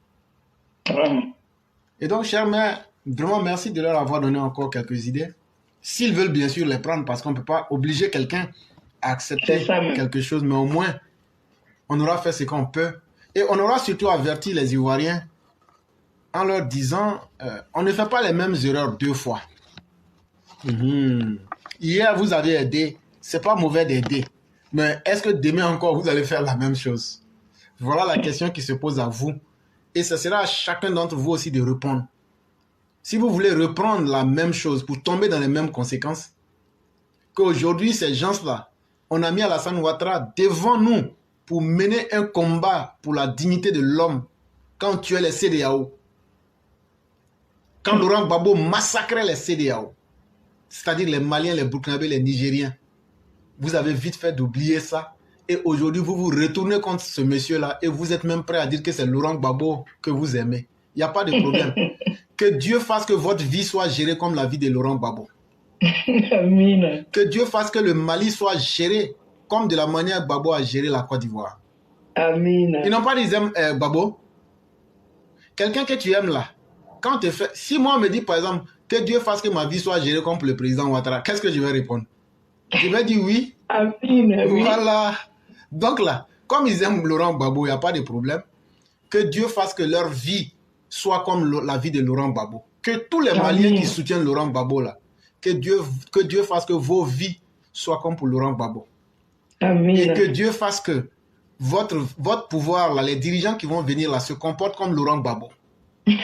Et donc, chers mères, vraiment merci de leur avoir donné encore quelques idées. S'ils veulent bien sûr les prendre, parce qu'on ne peut pas obliger quelqu'un à accepter quelque chose, mais au moins, on aura fait ce qu'on peut. Et on aura surtout averti les Ivoiriens en leur disant, on ne fait pas les mêmes erreurs deux fois. Hier, vous avez aidé. C'est pas mauvais d'aider. Mais est-ce que demain encore, vous allez faire la même chose? Voilà la question qui se pose à vous. Et ce sera à chacun d'entre vous aussi de répondre. Si vous voulez reprendre la même chose pour tomber dans les mêmes conséquences, qu'aujourd'hui, ces gens-là, on a mis Alassane Ouattara devant nous pour mener un combat pour la dignité de l'homme quand on tuait les CEDEAO. Quand Laurent Gbagbo massacrait les CEDEAO, c'est-à-dire les Maliens, les Burkinabés, les Nigériens. Vous avez vite fait d'oublier ça. Et aujourd'hui, vous vous retournez contre ce monsieur-là et vous êtes même prêt à dire que c'est Laurent Gbagbo que vous aimez. Il n'y a pas de problème. Que Dieu fasse que votre vie soit gérée comme la vie de Laurent Gbagbo. Amen. Que Dieu fasse que le Mali soit géré comme de la manière Gbagbo a géré la Côte d'Ivoire. Amen. Ils n'ont pas dit Gbagbo. Quelqu'un que tu aimes là, quand tu fais... Si moi on me dit par exemple que Dieu fasse que ma vie soit gérée comme pour le président Ouattara, qu'est-ce que je vais répondre? Je vais dire oui. Amen. Voilà. Donc là, comme ils aiment Laurent Gbagbo, il n'y a pas de problème. Que Dieu fasse que leur vie soit comme la vie de Laurent Gbagbo. Que tous les Maliens qui soutiennent Laurent Gbagbo là, que Dieu fasse que vos vies soient comme pour Laurent Gbagbo. Amen. Et que Dieu fasse que votre pouvoir, là, les dirigeants qui vont venir là, se comportent comme Laurent Gbagbo.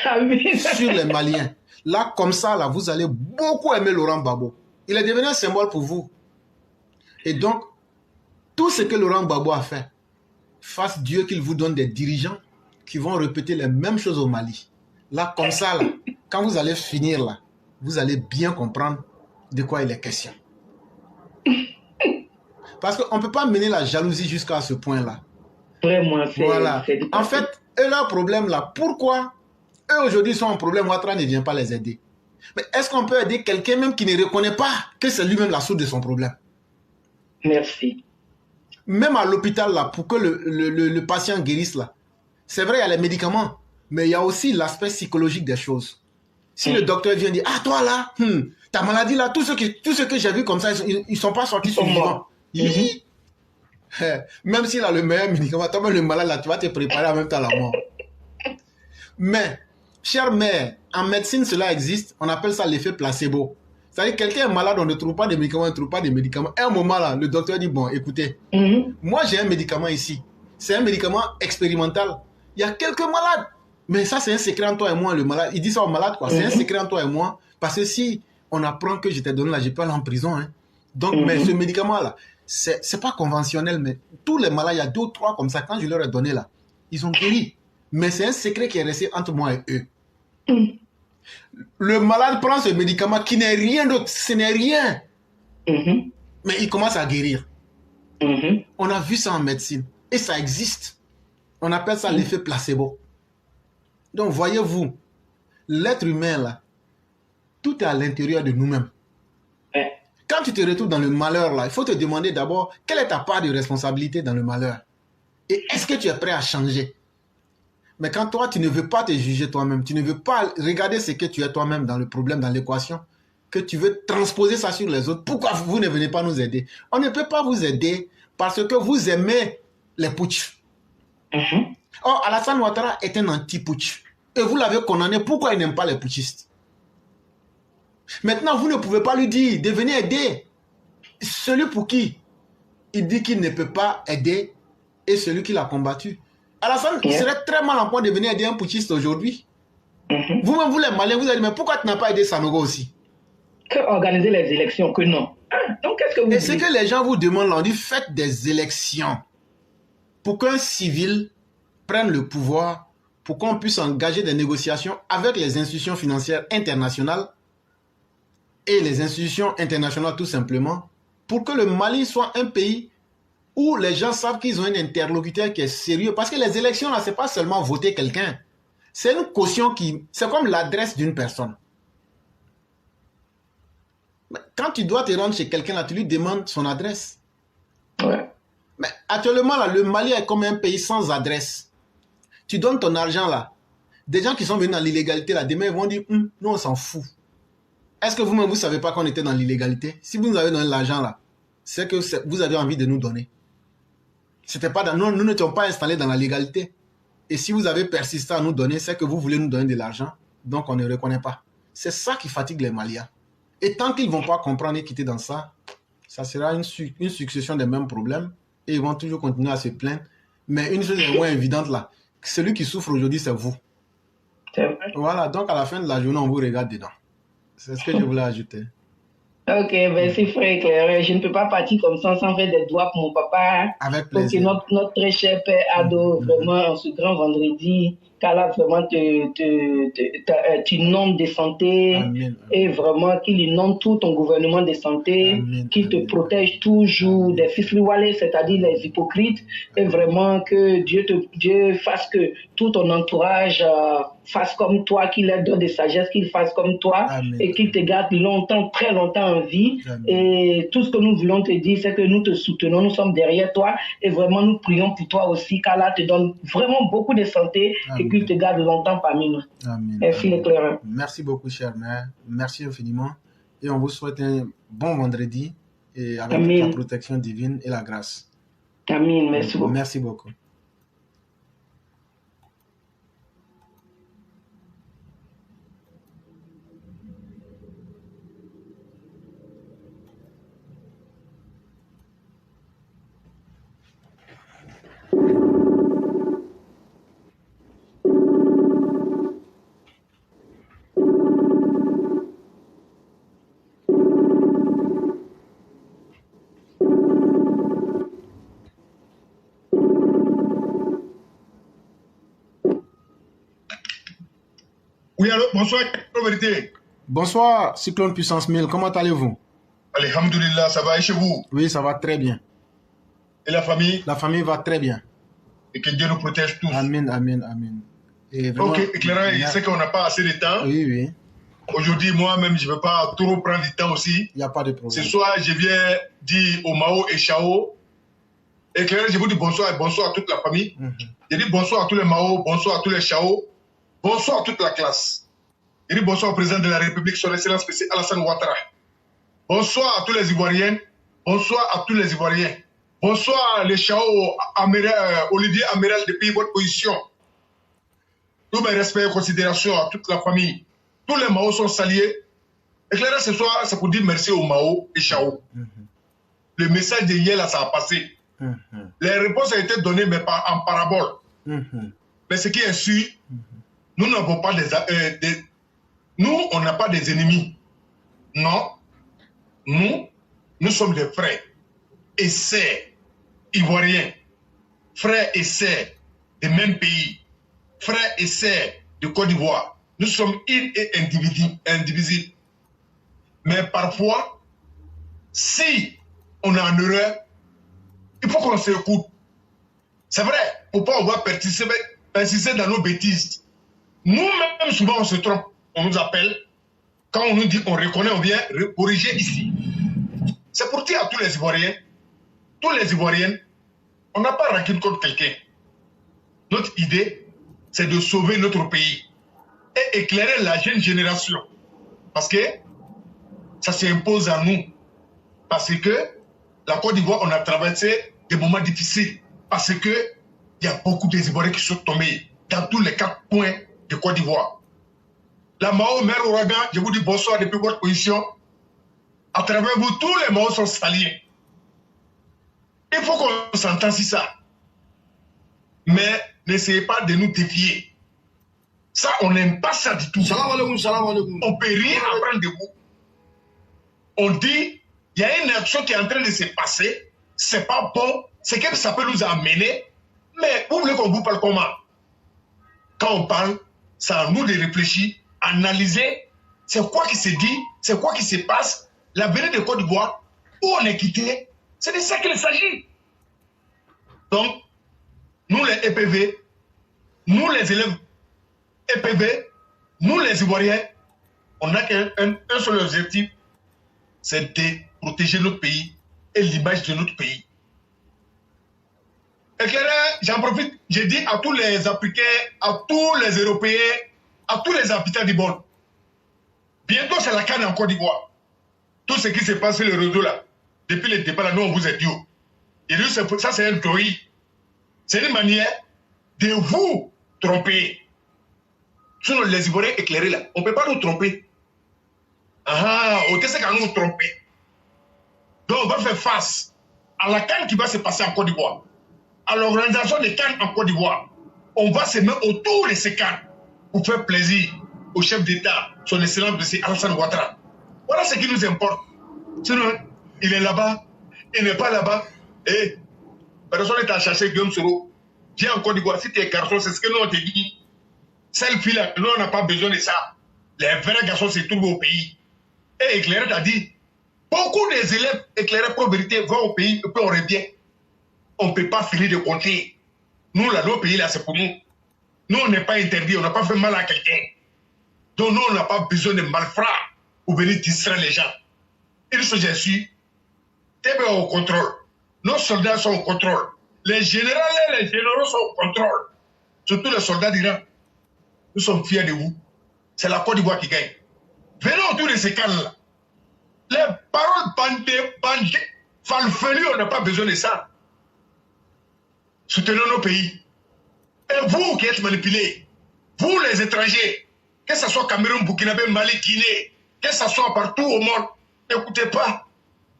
Amen. Sur les Maliens. Là, comme ça, là, vous allez beaucoup aimer Laurent Gbagbo. Il est devenu un symbole pour vous. Et donc, tout ce que Laurent Gbagbo a fait, fasse Dieu qu'il vous donne des dirigeants qui vont répéter les mêmes choses au Mali. Là, comme ça, là, quand vous allez finir, là, vous allez bien comprendre de quoi il est question. Parce qu'on ne peut pas mener la jalousie jusqu'à ce point-là. Vraiment, Voilà. c'est En fait, eux, leur problème, là, pourquoi eux, aujourd'hui, sont en problème, Ouattara ne vient pas les aider. Mais est-ce qu'on peut aider quelqu'un même qui ne reconnaît pas que c'est lui-même la source de son problème? Merci. Même à l'hôpital, là, pour que le patient guérisse, là, c'est vrai, il y a les médicaments, mais il y a aussi l'aspect psychologique des choses. Si le docteur vient dire, ah, toi, là, ta maladie, là, tous ceux que j'ai vus comme ça, ils ne sont pas sortis survivants. Même s'il a le meilleur médicament, toi-même, le malade, là, tu vas te préparer en même temps à la mort. Mais, chère mère, en médecine, cela existe, on appelle ça l'effet placebo. C'est-à-dire que quelqu'un est malade, on ne trouve pas de médicaments, on ne trouve pas de médicaments. À un moment là, le docteur dit, bon, écoutez, moi j'ai un médicament ici. C'est un médicament expérimental. Il y a quelques malades. Mais ça, c'est un secret entre toi et moi, le malade. Il dit ça au malade, quoi. C'est un secret entre toi et moi. Parce que si on apprend que je t'ai donné là, je peux aller en prison. Hein. Donc, mais ce médicament-là, c'est pas conventionnel, mais tous les malades, il y a 2 ou 3 comme ça, quand je leur ai donné là, ils ont guéri. Mais c'est un secret qui est resté entre moi et eux. Le malade prend ce médicament qui n'est rien d'autre, ce n'est rien. Mais il commence à guérir. On a vu ça en médecine. Et ça existe. On appelle ça l'effet placebo. Donc, voyez-vous, l'être humain, là, tout est à l'intérieur de nous-mêmes. Quand tu te retrouves dans le malheur, là, il faut te demander d'abord, quelle est ta part de responsabilité dans le malheur? Et est-ce que tu es prêt à changer? Mais quand toi, tu ne veux pas te juger toi-même, tu ne veux pas regarder ce que tu es toi-même dans le problème, dans l'équation, que tu veux transposer ça sur les autres, pourquoi vous ne venez pas nous aider? On ne peut pas vous aider parce que vous aimez les putsch. Or, Alassane Ouattara est un anti-putsch. Et vous l'avez condamné, pourquoi il n'aime pas les putschistes? Maintenant, vous ne pouvez pas lui dire de venir aider celui pour qui il dit qu'il ne peut pas aider et celui qui l'a combattu. Alassane serait très mal en point de venir aider un putschiste aujourd'hui. Vous-même, vous les Maliens, vous allez dire, mais pourquoi tu n'as pas aidé Sanogo aussi? Que organiser les élections, que non. Donc, qu'est-ce que vous Et dites? ce que les gens vous demandent, là, on dit, faites des élections pour qu'un civil prenne le pouvoir, pour qu'on puisse engager des négociations avec les institutions financières internationales et les institutions internationales tout simplement, pour que le Mali soit un pays où les gens savent qu'ils ont un interlocuteur qui est sérieux. Parce que les élections, là, ce n'est pas seulement voter quelqu'un. C'est une caution c'est comme l'adresse d'une personne. Quand tu dois te rendre chez quelqu'un, là, tu lui demandes son adresse. Mais actuellement, là, le Mali est comme un pays sans adresse. Tu donnes ton argent, là. Des gens qui sont venus dans l'illégalité, là, demain, ils vont dire, nous, on s'en fout. Est-ce que vous-même, vous ne savez pas qu'on était dans l'illégalité? Si vous nous avez donné l'argent, là, c'est que vous avez envie de nous donner. C'était pas nous n'étions pas installés dans la légalité. Et si vous avez persisté à nous donner, c'est que vous voulez nous donner de l'argent. Donc, on ne reconnaît pas. C'est ça qui fatigue les Maliens. Et tant qu'ils ne vont pas comprendre et quitter dans ça, ça sera une succession des mêmes problèmes. Et ils vont toujours continuer à se plaindre. Mais une chose est moins évidente là. Celui qui souffre aujourd'hui, c'est vous. C'est vrai. Voilà, donc à la fin de la journée, on vous regarde dedans. C'est ce que je voulais ajouter. Ok, merci frère éclairé. Je ne peux pas partir comme ça sans faire des doigts pour mon papa. Avec Pour que plaisir. notre très cher père Ado, vraiment, en ce grand vendredi, qu'Allah vraiment t'inonde de santé. Amen. Et vraiment qu'il inonde tout ton gouvernement de santé, Amen. qu'il te protège toujours des fifliwalés, c'est-à-dire les hypocrites. Et vraiment que Dieu fasse que tout ton entourage fasse comme toi, qu'il ait donné de sagesse, qu'il fasse comme toi. Amen. Et qu'il te garde longtemps, très longtemps en vie. Amen. Et tout ce que nous voulons te dire, c'est que nous te soutenons, nous sommes derrière toi et vraiment nous prions pour toi aussi, qu'Allah te donne vraiment beaucoup de santé. Amen. Et qu'il te garde longtemps parmi nous. Amen. Merci l'éclaireur. Merci beaucoup, chère mère. Merci infiniment. Et on vous souhaite un bon vendredi et avec Amen. la protection divine et la grâce. Amen, merci beaucoup. Merci beaucoup. Oui, alors, bonsoir, vérité. Bonsoir, Cyclone Puissance 1000, comment allez-vous? Alhamdulillah, ça va et chez vous? Oui, ça va très bien. Et la famille? La famille va très bien. Et que Dieu nous protège tous. Amen, amen, amen. Et vraiment, ok, éclairant, je sais qu'on n'a pas assez de temps. Oui, oui. Aujourd'hui, moi-même, je ne veux pas trop prendre du temps aussi. Il n'y a pas de problème. Ce soir, je viens dire au Mao et Chao. Éclairant, je vous dis bonsoir et bonsoir à toute la famille. Je dis bonsoir à tous les Mao, bonsoir à tous les Chao, bonsoir à toute la classe. Je dis bonsoir au président de la République, son excellence M. Alassane Ouattara. Bonsoir à tous les Ivoiriens, bonsoir à tous les Ivoiriens. Bonsoir les Chao, Olivier Amiral depuis votre position. Tous mes respects et considérations à toute la famille. Tous les Mao sont salués. Éclairant ce soir, c'est pour dire merci aux Mao et Chao. Le message de hier, là, ça a passé. Les réponses ont été données, mais pas en parabole. Mais ce qui est sûr, nous n'avons pas nous, on n'a pas des ennemis. Non. Nous sommes des frères et sœurs ivoiriens. Frères et sœurs des mêmes pays. Frères et sœurs de Côte d'Ivoire. Nous sommes îles et indivisibles. Mais parfois, si on est en erreur, il faut qu'on s'écoute. C'est vrai, pour ne pas avoir persister dans nos bêtises. Nous-mêmes, souvent, on se trompe. On nous appelle. Quand on nous dit, on reconnaît, on vient corriger ici. C'est pour dire à tous les Ivoiriens, tous les Ivoiriennes, on n'a pas rancune contre quelqu'un. Notre idée, c'est de sauver notre pays et éclairer la jeune génération. Parce que ça s'impose à nous. Parce que la Côte d'Ivoire, on a traversé des moments difficiles. Parce que il y a beaucoup d'Ivoiriens qui sont tombés dans tous les 4 points de Côte d'Ivoire. La Mao, mère Ouragan, je vous dis bonsoir depuis votre position. À travers vous, tous les Mao sont salués. Il faut qu'on s'entende sur ça. Mais n'essayez pas de nous défier. Ça, on n'aime pas ça du tout. Salam alaikum, salam alaikum. On ne peut rien apprendre de vous. On dit, il y a une action qui est en train de se passer. C'est pas bon. C'est que ça peut nous amener. Mais vous voulez qu'on vous parle comment? Quand on parle, c'est à nous de réfléchir, analyser. C'est quoi qui se dit? C'est quoi qui se passe? L'avenir de Côte d'Ivoire, où on est quitté, c'est de ça qu'il s'agit. Donc, nous les EPV, nous les élèves EPV, nous les Ivoiriens, on n'a qu'un seul objectif, c'est de protéger notre pays et l'image de notre pays. Éclairant, j'en profite, je dis à tous les Africains, à tous les Européens, à tous les habitants du monde, bientôt c'est la canne en Côte d'Ivoire. Tout ce qui se passe sur le réseau là, depuis le départ là, nous on vous est dit. Et ça c'est un théorie. C'est une manière de vous tromper. Sinon les Ivoiriens éclairés là, on ne peut pas nous tromper. On sait qu'on nous tromper. Donc on va faire face à la canne qui va se passer en Côte d'Ivoire. À l'organisation des cannes en Côte d'Ivoire. On va se mettre autour de ces cannes pour faire plaisir au chef d'État, son excellence M. Alassane Ouattara. Voilà ce qui nous importe. Sinon, il est là-bas, il n'est pas là-bas. Et personne n'est à chercher Guillaume Soro. Viens en Côte d'Ivoire, si tu es garçon, c'est ce que nous on te dit. Cette fille-là, nous on n'a pas besoin de ça. Les vrais garçons se trouvent au pays. Et Éclairé t'a dit, beaucoup des élèves éclairés pour vérité vont au pays et puis on revient. On ne peut pas finir de compter. Nous, là, nos pays, là, c'est pour nous. Nous, on n'est pas interdit, on n'a pas fait mal à quelqu'un. Donc, nous, on n'a pas besoin de malfrats pour venir distraire les gens. Une chose, je suis, TB au contrôle. Nos soldats sont au contrôle. Les généraux et les généraux sont au contrôle. Surtout les soldats d'Iran. Nous sommes fiers de vous. C'est la Côte d'Ivoire qui gagne. Venez autour de ces cannes-là. Les paroles bandées, falfelues, on n'a pas besoin de ça. Soutenons nos pays. Et vous qui êtes manipulés, vous les étrangers, que ce soit Cameroun, Burkina, Mali, Guinée, que ce soit partout au monde, n'écoutez pas.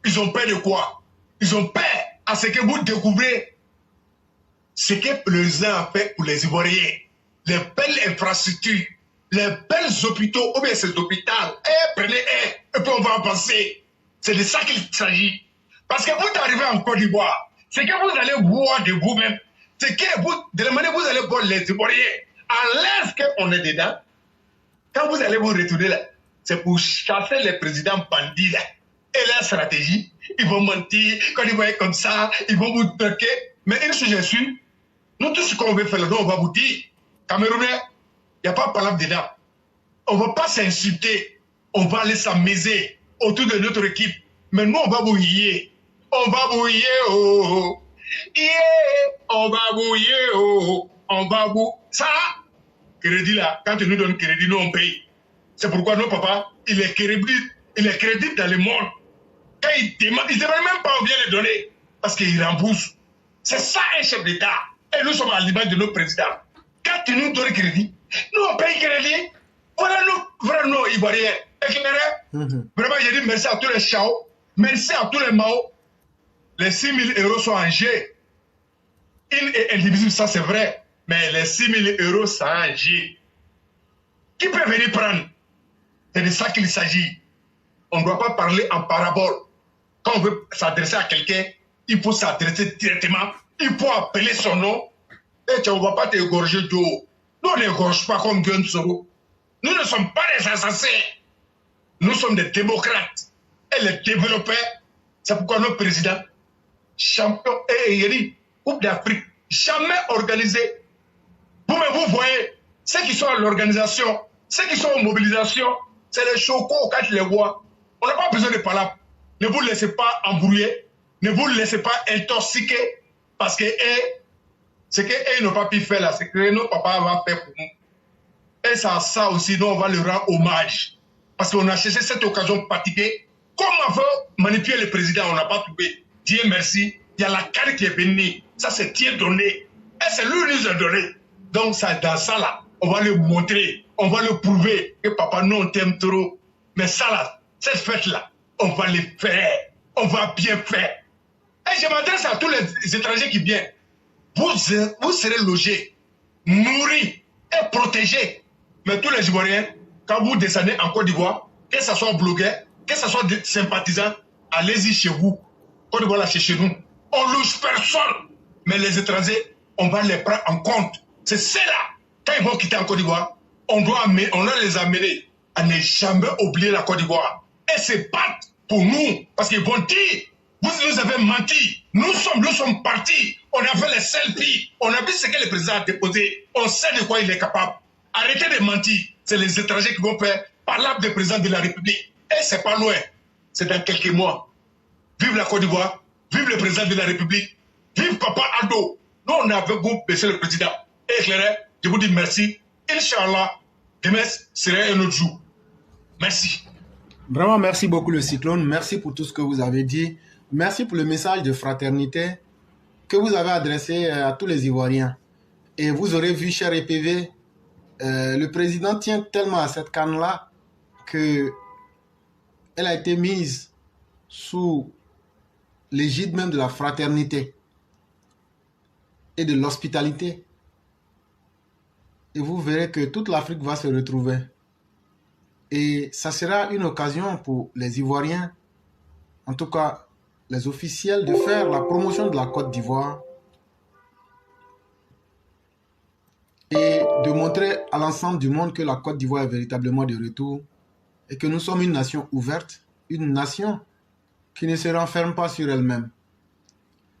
Ils ont peur de quoi? Ils ont peur à ce que vous découvrez ce que le président a fait pour les Ivoiriens. Les belles infrastructures, les belles hôpitaux, ou bien ces hôpitaux, prenez un, et puis on va en passer. C'est de ça qu'il s'agit. Parce que vous arrivez en Côte d'Ivoire, c'est que vous allez voir de vous-même, c'est que vous, de la manière que vous allez voir les Ivoiriens, à l'aise qu'on est dedans, Quand vous allez vous retourner là, c'est pour chasser les présidents bandits là. Et leur stratégie, ils vont mentir, quand ils vont être comme ça, ils vont vous truquer. Mais une chose je suis, nous tout ce qu'on veut faire là, on va vous dire, Camerounais, il n'y a pas de parole dedans. On ne va pas s'insulter, on va aller s'amuser autour de notre équipe. Mais nous, on va vous yier. On va vous yier, oh. Yeah, on va vous yier, oh. On va vous... Ça, crédit là, quand ils nous donnent crédit, nous on paye. C'est pourquoi nos papas, il est crédible dans le monde. Quand ils demandent même pas bien les donner. Parce qu'ils remboursent. C'est ça un chef d'État. Et nous sommes à l'image de nos présidents. Quand ils nous donnent crédit, nous on paye crédit. Voilà nous, Ivoiriens. Vraiment, j'ai dit merci à tous les Chao. Merci à tous les Mao. Les 6 000 € sont en G. Il est indivisible, ça c'est vrai. Mais les 6 000 €, c'est en G. Qui peut venir prendre? C'est de ça qu'il s'agit. On ne doit pas parler en parabole. Quand on veut s'adresser à quelqu'un, il faut s'adresser directement. Il faut appeler son nom. Et on ne va pas t'égorger d'eau. Nous, on n'égorge pas comme Gunsoro. Nous ne sommes pas des assassins. Nous sommes des démocrates. Et les développeurs, c'est pourquoi nos présidents, champions et Coupe d'Afrique, jamais organisé. Vous voyez, ceux qui sont à l'organisation, ceux qui sont en mobilisation, c'est les chocos quand tu les vois. On n'a pas besoin de parler. Ne vous laissez pas embrouiller. Ne vous laissez pas intoxiquer. Parce que ce qu'ils n'ont pas pu faire là, c'est que nos papas vont faire pour nous. Et ça aussi, nous, on va leur rendre hommage. Parce qu'on a cherché cette occasion particulière. Comment veut manipuler le président, on n'a pas trouvé. Dieu merci, il y a la carte qui est venue. Ça, c'est Dieu donné. Et c'est lui qui nous a donné. Donc, ça, dans ça, là, on va le montrer. On va le prouver que papa, nous, on t'aime trop. Mais ça, là, cette fête-là, on va le faire. On va bien faire. Et je m'adresse à tous les étrangers qui viennent. Vous serez logés, nourris et protégés. Mais tous les Ivoiriens, quand vous descendez en Côte d'Ivoire, que ce soit blogueur, que ce soit des sympathisants, allez-y chez vous. Côte d'Ivoire, là, c'est chez nous. On ne loge personne. Mais les étrangers, on va les prendre en compte. C'est cela. Quand ils vont quitter en Côte d'Ivoire, on doit les amener à ne jamais oublier la Côte d'Ivoire. Et se battre pour nous. Parce qu'ils vont dire, vous nous avez menti. Nous sommes partis. On a fait les selfies. On a vu ce que le président a déposé. On sait de quoi il est capable. Arrêtez de mentir. C'est les étrangers qui vont faire par l'arbre du président de la République. Et c'est pas loin. C'est dans quelques mois. Vive la Côte d'Ivoire. Vive le président de la République. Vive Papa Ado. Nous, on est avec vous, monsieur le président. Et éclairé, je vous dis merci. Inch'Allah, demain sera un autre jour. Merci. Vraiment, merci beaucoup le Cyclone. Merci pour tout ce que vous avez dit. Merci pour le message de fraternité que vous avez adressé à tous les Ivoiriens. Et vous aurez vu, cher EPV, le président tient tellement à cette canne-là qu'elle a été mise sous l'égide même de la fraternité et de l'hospitalité. Et vous verrez que toute l'Afrique va se retrouver. Et ça sera une occasion pour les Ivoiriens, en tout cas les officiels, de faire la promotion de la Côte d'Ivoire et de montrer à l'ensemble du monde que la Côte d'Ivoire est véritablement de retour et que nous sommes une nation ouverte, une nation qui ne se renferme pas sur elle-même.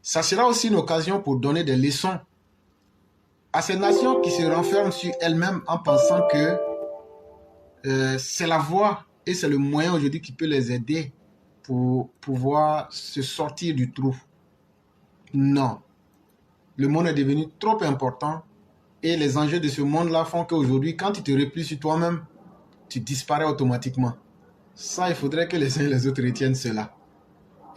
Ça sera aussi une occasion pour donner des leçons à ces nations qui se renferment sur elles-mêmes en pensant que c'est la voie et c'est le moyen aujourd'hui qui peut les aider pour pouvoir se sortir du trou. Non. Le monde est devenu trop important et les enjeux de ce monde-là font qu'aujourd'hui, quand tu te replies sur toi-même, tu disparais automatiquement. Ça, il faudrait que les uns et les autres retiennent cela.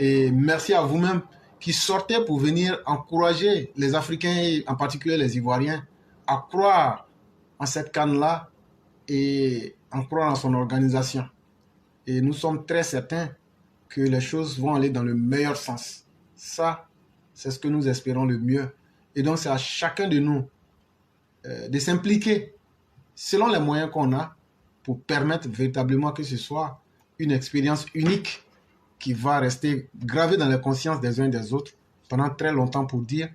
Et merci à vous-même qui sortez pour venir encourager les Africains et en particulier les Ivoiriens à croire en cette canne-là et en croire en son organisation. Et nous sommes très certains que les choses vont aller dans le meilleur sens. Ça, c'est ce que nous espérons le mieux. Et donc, c'est à chacun de nous de s'impliquer selon les moyens qu'on a pour permettre véritablement que ce soit une expérience unique qui va rester gravée dans les consciences des uns et des autres pendant très longtemps pour dire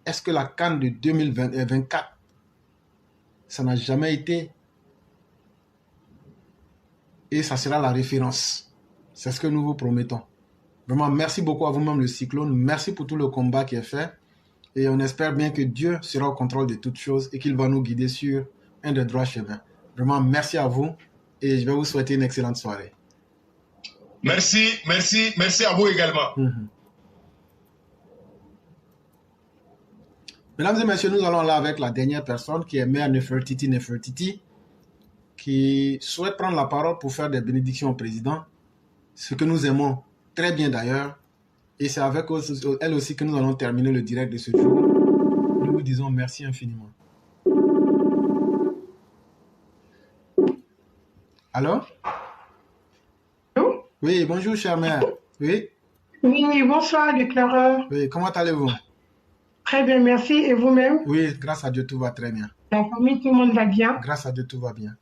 est-ce que la CAN de 2024, ça n'a jamais été et ça sera la référence. C'est ce que nous vous promettons. Vraiment, merci beaucoup à vous-même, le Cyclone. Merci pour tout le combat qui est fait. Et on espère bien que Dieu sera au contrôle de toutes choses et qu'il va nous guider sur un des droits chemins. Vraiment, merci à vous et je vais vous souhaiter une excellente soirée. Merci à vous également. Mesdames et messieurs, nous allons là avec la dernière personne qui est Mère Nefertiti, qui souhaite prendre la parole pour faire des bénédictions au président, ce que nous aimons très bien d'ailleurs. Et c'est avec elle aussi que nous allons terminer le direct de ce jour. Nous vous disons merci infiniment. Allô? Allô? Oui, bonjour chère mère. Oui? Oui, bonsoir, déclareur. Oui, comment allez-vous? Très bien, merci. Et vous-même? Oui, grâce à Dieu, tout va très bien. La famille, tout le monde va bien? Grâce à Dieu, tout va bien.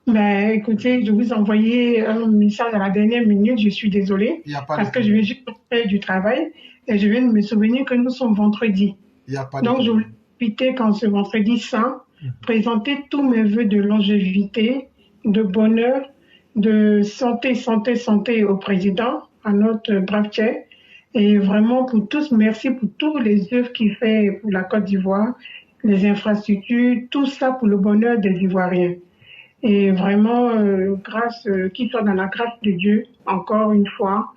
Ben, écoutez, je vous ai envoyé un message à la dernière minute, je suis désolée, Il n'y a pas parce de que je viens juste de faire du travail et je viens de me souvenir que nous sommes vendredi. Il n'y a pas de Donc, je problème. voulais inviter, quand ce vendredi saint, présenter tous mes vœux de longévité, de bonheur, de santé au président, à notre brave chef. Et vraiment, pour tous, merci pour tous les œuvres qu'il fait pour la Côte d'Ivoire, les infrastructures, tout ça pour le bonheur des Ivoiriens. Et vraiment, qu'il soit dans la grâce de Dieu, encore une fois,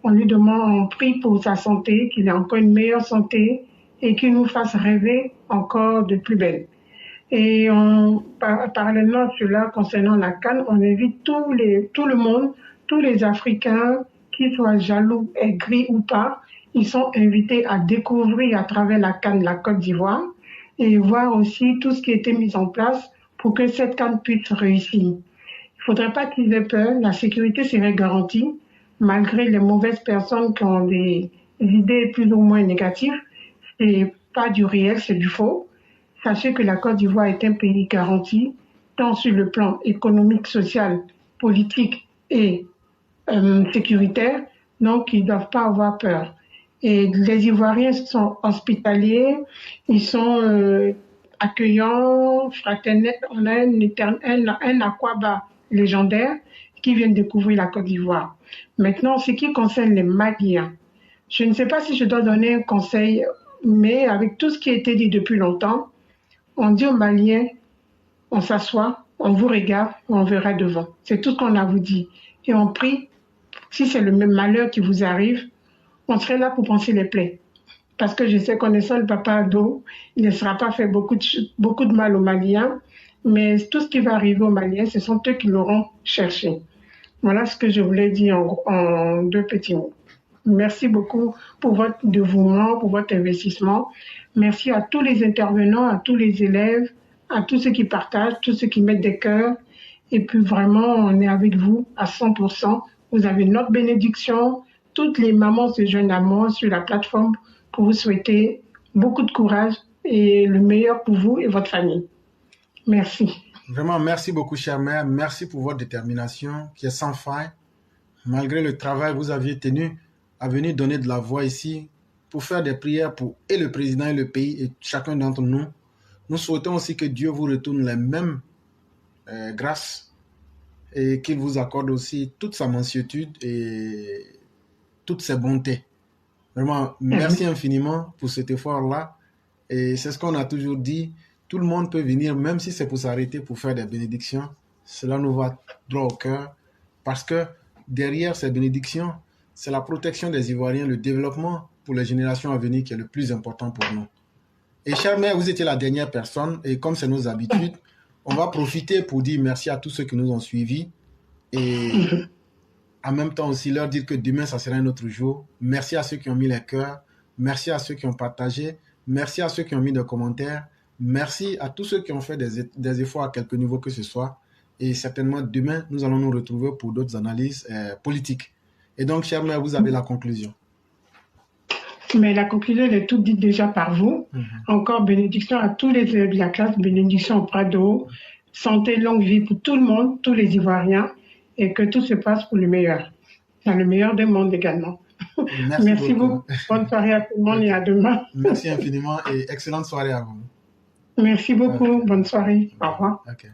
on lui demande, on prie pour sa santé, qu'il ait encore une meilleure santé et qu'il nous fasse rêver encore de plus belle. Et parallèlement à cela, concernant la CAN, on invite tout le monde, tous les Africains, qu'ils soient jaloux, aigris ou pas, ils sont invités à découvrir à travers la CAN la Côte d'Ivoire et voir aussi tout ce qui a été mis en place pour que cette CAN puisse réussir. Il ne faudrait pas qu'ils aient peur, la sécurité serait garantie, malgré les mauvaises personnes qui ont des idées plus ou moins négatives. C'est pas du réel, c'est du faux. Sachez que la Côte d'Ivoire est un pays garanti, tant sur le plan économique, social, politique et sécuritaire, donc ils ne doivent pas avoir peur. Et les Ivoiriens sont hospitaliers, ils sont accueillants, fraternels. On a un Aquaba légendaire qui vient de découvrir la Côte d'Ivoire. Maintenant, ce qui concerne les Maliens, je ne sais pas si je dois donner un conseil, mais avec tout ce qui a été dit depuis longtemps, on dit aux Maliens, on s'assoit, on vous regarde, on verra devant. C'est tout ce qu'on a à vous dit. Et on prie, si c'est le même malheur qui vous arrive, on serait là pour penser les plaies. Parce que je sais, connaissant le papa Ado, il ne sera pas fait beaucoup de mal aux Maliens, mais tout ce qui va arriver aux Maliens, ce sont eux qui l'auront cherché. Voilà ce que je voulais dire en deux petits mots. Merci beaucoup pour votre dévouement, pour votre investissement. Merci à tous les intervenants, à tous les élèves, à tous ceux qui partagent, tous ceux qui mettent des cœurs. Et puis vraiment, on est avec vous à 100%. Vous avez notre bénédiction, toutes les mamans et jeunes amours sur la plateforme pour vous souhaiter beaucoup de courage et le meilleur pour vous et votre famille. Merci. Vraiment, merci beaucoup, chère mère. Merci pour votre détermination qui est sans faille. Malgré le travail, vous aviez tenu à venir donner de la voix ici pour faire des prières pour et le président et le pays et chacun d'entre nous. Nous souhaitons aussi que Dieu vous retourne les mêmes grâces et qu'il vous accorde aussi toute sa mansuétude et toutes ses bontés. Vraiment, merci infiniment pour cet effort-là. Et c'est ce qu'on a toujours dit. Tout le monde peut venir, même si c'est pour s'arrêter pour faire des bénédictions. Cela nous va droit au cœur. Parce que derrière ces bénédictions, c'est la protection des Ivoiriens, le développement pour les générations à venir qui est le plus important pour nous. Et chère mère, vous étiez la dernière personne. Et comme c'est nos habitudes, on va profiter pour dire merci à tous ceux qui nous ont suivis. Et en même temps aussi leur dire que demain, ça sera un autre jour. Merci à ceux qui ont mis les cœurs. Merci à ceux qui ont partagé. Merci à ceux qui ont mis des commentaires. Merci à tous ceux qui ont fait des efforts à quelque niveau que ce soit. Et certainement, demain, nous allons nous retrouver pour d'autres analyses politiques. Et donc, chère mère, vous avez la conclusion. Mais la conclusion elle est toute dite déjà par vous. Encore bénédiction à tous les élèves de la classe, bénédiction au Prado, santé, longue vie pour tout le monde, tous les Ivoiriens, et que tout se passe pour le meilleur. Dans le meilleur des mondes également. Merci beaucoup. Bonne soirée à tout le monde et à demain. Merci infiniment et excellente soirée à vous. Merci beaucoup. Bonne soirée. Au revoir. Okay.